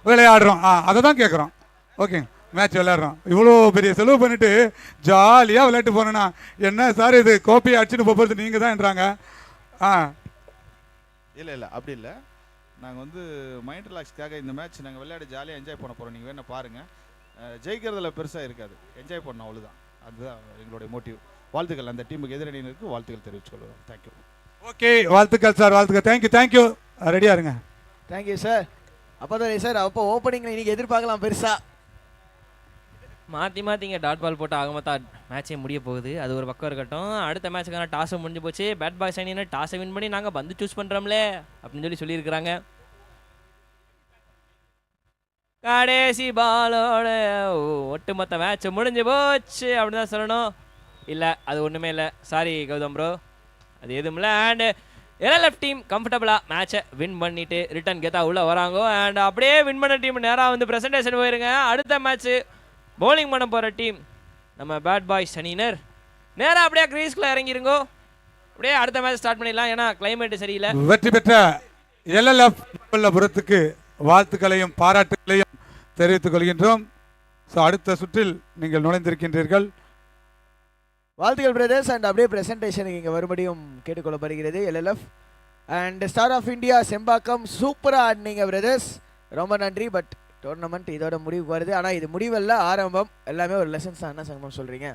விளையாடுறோம் அதை தான் கேட்குறோம். ஓகே மேட்ச் விளையாடுறோம். இவ்வளோ பெரிய செலவு பண்ணிட்டு ஜாலியாக விளையாட்டு போனேன்னா என்ன சார் இது கோப்பையை அடிச்சுட்டு போகிறது நீங்கள் தான்ன்றாங்க. இல்லை அப்படி இல்லை. நாங்கள் வந்து மைண்ட் ரிலாக்ஸ்க்காக இந்த மேட்ச் நாங்கள் விளையாடி ஜாலியாக என்ஜாய் பண்ண போகிறோம். நீங்கள் வேணால் பாருங்கள். ஜெயிக்கிறதுல பெருசாக இருக்காது, என்ஜாய் பண்ணோம் அவ்வளோதான். அதுதான் எங்களுடைய மோட்டிவ். வாழ்த்துக்கள் அந்த டீமுக்கு எதிரணியினருக்கு வாழ்த்துக்கள் தெரிவிச்சுக்கொள்வோம். தேங்க்யூ. ஓகே வாழ்த்துக்கள் சார், வாழ்த்துக்கள். தேங்க்யூ ரெடியாக இருங்க. Thank you sir. அப்போ தான் சார் அப்போ ஓப்பனிங்கில் இன்றைக்கி எதிர்பார்க்கலாம் பெருசாக. மாற்றிங்க டாட் பால் போட்டு ஆகமத்தா மேட்சே முடிய போகுது. அது ஒரு பக்கம் இருக்கட்டும். அடுத்த மேட்சுக்கான டாஸும் முடிஞ்சு போச்சு. பேட் பாய்ஸ் அணின்னு டாஸை வின் பண்ணி நாங்கள் பந்து சூஸ் பண்ணுறோம்லே அப்படின்னு சொல்லியிருக்கிறாங்க. கடைசி பாலோட ஒட்டுமொத்த மேட்ச் முடிஞ்சு போச்சு அப்படின்னு தான் சொல்லணும். இல்லை அது ஒன்றுமே இல்லை, சாரி கௌதம் ப்ரோ, அது எதுவும் இல்லை. அண்டு எல்எல்எஃப் டீம் கம்ஃபர்டபுளாக மேட்சை வின் பண்ணிவிட்டு ரிட்டன் கெத்தா உள்ளே வராங்க. அண்ட் அப்படியே வின் பண்ண டீம் நேராக வந்து ப்ரெசன்டேஷன் போயிருங்க. அடுத்த மேட்ச்சு பவுலிங் பண்ண போகிற டீம் நம்ம பேட் பாய்ஸ் அணியினர் நேராக அப்படியே கிரீஸ்குள்ளே இறங்கிருங்கோ. அப்படியே அடுத்த மேட்ச் ஸ்டார்ட் பண்ணிடலாம், ஏன்னா கிளைமேட் சரியில்லை. வெற்றி பெற்ற எல்எல்எஃப் புறத்துக்கு வாழ்த்துக்களையும் பாராட்டுகளையும் தெரிவித்துக் கொள்கின்றோம். ஸோ அடுத்த சுற்றில் நீங்கள் நுழைந்திருக்கின்றீர்கள். வாழ்த்துக்கள் பிரதர்ஸ். அண்ட் அப்படியே பிரசன்டேஷனுக்கு இங்கே மறுபடியும் கேட்டுக்கொள்ளப்படுகிறது. LLF and star of India Sembakkam சூப்பராக ஆடினீங்க பிரதர்ஸ், ரொம்ப நன்றி. பட் டோர்னமெண்ட் இதோட முடிவுக்கு வருது. ஆனால் இது முடிவல்ல, ஆரம்பம். எல்லாமே ஒரு லெசன்ஸ் தான். என்ன சங்கமம் சொல்கிறீங்க?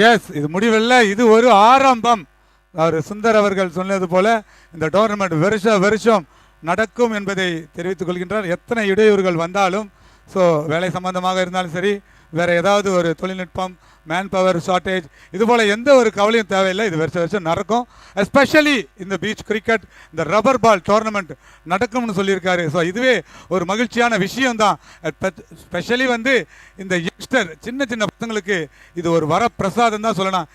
எஸ், இது முடிவல்ல, இது ஒரு ஆரம்பம். அவர் சுந்தர் அவர்கள் சொன்னது போல இந்த டோர்னமெண்ட் வருஷம் நடக்கும் என்பதை தெரிவித்துக் கொள்கின்றார். எத்தனை இடையூறுகள் வந்தாலும், ஸோ வேலை சம்பந்தமாக இருந்தாலும் சரி, வேறு ஏதாவது ஒரு தொழில்நுட்பம், மேன் பவர் ஷார்ட்டேஜ், இது போல் எந்த ஒரு கவலையும் தேவையில்லை. இது வருஷம் வருஷம் நடக்கும். எஸ்பெஷலி இந்த பீச் கிரிக்கெட், இந்த ரப்பர் பால் டோர்னமெண்ட் நடக்கும்னு சொல்லியிருக்காரு. ஸோ இதுவே ஒரு மகிழ்ச்சியான விஷயம்தான். ஸ்பெஷலி வந்து இந்த யங்ஸ்டர் சின்ன சின்ன பசங்களுக்கு இது ஒரு வரப்பிரசாதம் தான் சொல்லலாம்.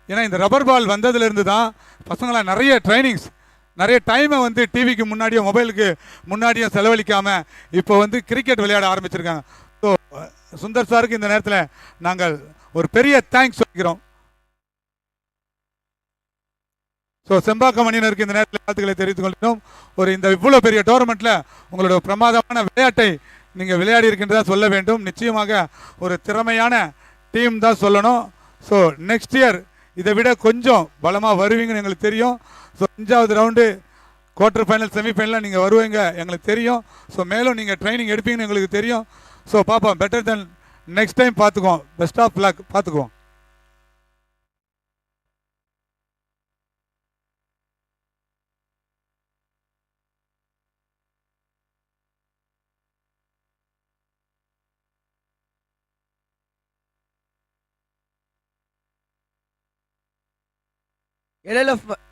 ஏன்னா இந்த ரப்பர் பால் வந்ததுலேருந்து தான் பசங்களாம் நிறைய ட்ரைனிங்ஸ், நிறைய டைமை வந்து டிவிக்கு முன்னாடியும் மொபைலுக்கு முன்னாடியும் செலவழிக்காமல் இப்போ வந்து கிரிக்கெட் விளையாட ஆரம்பிச்சிருக்காங்க. ஸோ சுந்தர் சாருக்கு இந்த நேரத்தில் நாங்கள் ஒரு பெரிய தேங்க்ஸ் சொல்லிக்கிறோம். ஸோ செம்பாக்கம் அணியினருக்கு இந்த நேரத்தில் வாழ்த்துக்களை தெரிவித்துக் கொள்கிறோம். இந்த இவ்வளோ பெரிய டோர்னமெண்ட்டில் உங்களோட பிரமாதமான விளையாட்டை நீங்கள் விளையாடி இருக்கின்றதா சொல்ல வேண்டும். நிச்சயமாக ஒரு திறமையான டீம் தான் சொல்லணும். ஸோ நெக்ஸ்ட் இயர் இதை விட கொஞ்சம் பலமாக வருவீங்கன்னு எங்களுக்கு தெரியும். ஸோ 5வது ரவுண்டு, குவார்ட்டர் ஃபைனல், செமிஃபைனலில் நீங்கள் வருவீங்க எங்களுக்கு தெரியும். ஸோ மேலும் நீங்கள் ட்ரைனிங் எடுப்பீங்கன்னு எங்களுக்கு தெரியும். ஸோ பார்ப்போம், பெட்டர் தென் நெக்ஸ்ட் டைம் பார்த்துக்குவோம். பெஸ்ட் ஆஃப் லக், பார்த்துக்குவோம்.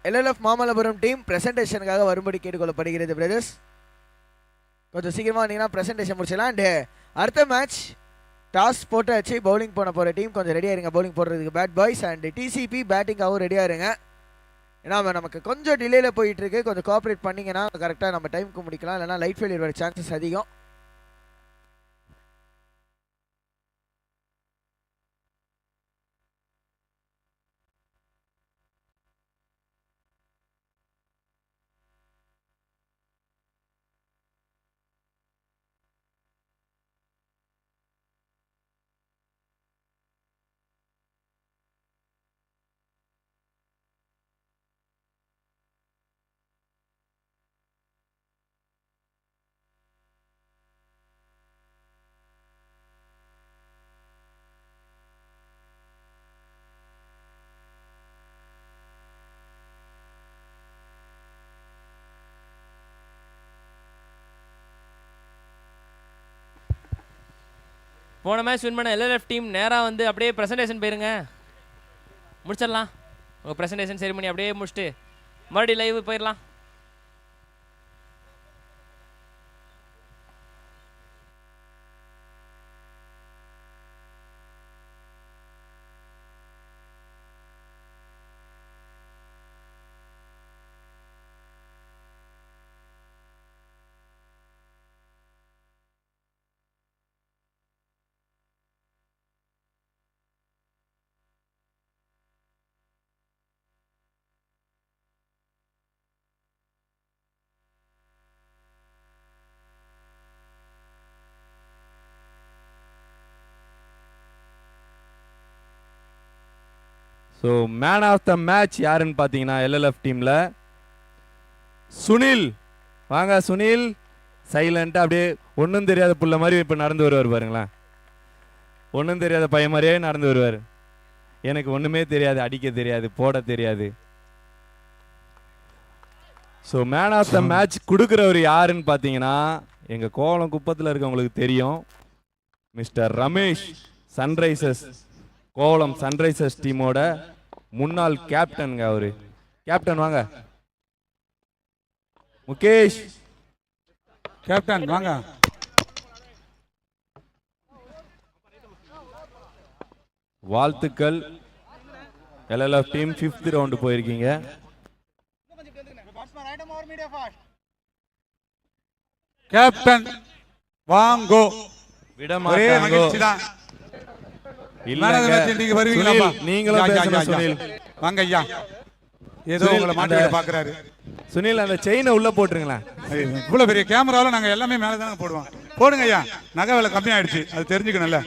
எல்எல்எஃப் மாமல்லபுரம் டீம் பிரசன்டேஷனுக்காக வரும்படி கேட்டுக்கொள்ளப்படுகிறது. பிரதர்ஸ் கொஞ்சம் சீக்கிரமாக வந்தீங்கன்னா பிரசன்டேஷன் முடிச்சிடலாம். அண்டு அடுத்த மேட்ச் டாஸ் போட்டு வச்சு பவுலிங் பண்ண போகிற டீம் கொஞ்சம் ரெடியாக இருங்க பவுலிங் போடுறதுக்கு. பேட் பாய்ஸ் அண்ட் டிசிபி பேட்டிங்காகவும் ரெடியாக இருங்க. ஏன்னா நமக்கு கொஞ்சம் டிலேயில் போயிட்டுருக்கு. கொஞ்சம் கோஆப்ரேட் பண்ணிங்கன்னா கரெக்டாக நம்ம டைமுக்கு முடிக்கலாம். இல்லைனா லைட் ஃபெயிலியர் வர சான்சஸ் அதிகம். போன மேட்ச் வின் பண்ண எல்எல்எஃப் டீம் நேராக வந்து அப்படியே ப்ரெசன்டேஷன் போயிருங்க, முடிச்சிடலாம். உங்கள் ப்ரெசன்டேஷன் சரி பண்ணி அப்படியே முடிச்சுட்டு மறுபடியும் லைவ் போயிடலாம். So man of the match யாருன்னு பார்த்தீங்கன்னா எல்எல்எஃப் டீமில் சுனில். வாங்க சுனில். சைலண்ட்டாக அப்படியே ஒன்றும் தெரியாத புள்ள மாதிரி இப்போ நடந்து வருவார் பாருங்களேன். ஒன்றும் தெரியாத பையன் மாதிரியே நடந்து வருவார். எனக்கு ஒன்றுமே தெரியாது, அடிக்க தெரியாது, போட தெரியாது. So man of the match கொடுக்குறவர் யாருன்னு பார்த்தீங்கன்னா எங்கள் கோவளம் குப்பத்தில் இருக்கவங்களுக்கு தெரியும், mister Ramesh. Sunrisers, Kovalam sunrisers டீமோட முன்னாள் கேப்டனுங்க அவரு. கேப்டன் வாங்க. முகேஷ் கேப்டன் வாங்க. வாழ்த்துக்கள். எல்எல்எஃப் டீம் 5th ரவுண்டு போயிருக்கீங்க. கேப்டன் வாங்கோ. விட ஒரே மாட்டாங்க. மகிழ்ச்சி தான். நீங்க வருவீங்களா? நீங்களும் பேசணும் சுனில். வாங்க ஐயா. ஏதோ உங்களை மாட்டி பாக்குறாரு. சுனில் அந்த செயினை உள்ள போட்டுருங்களேன். இவ்வளவு பெரிய கேமராவில் நாங்க எல்லாமே மேலே தானே போடுவோம். போடுங்க ஐயா, நகை விலை கம்மியாயிடுச்சு, அது தெரிஞ்சுக்கணும்ல.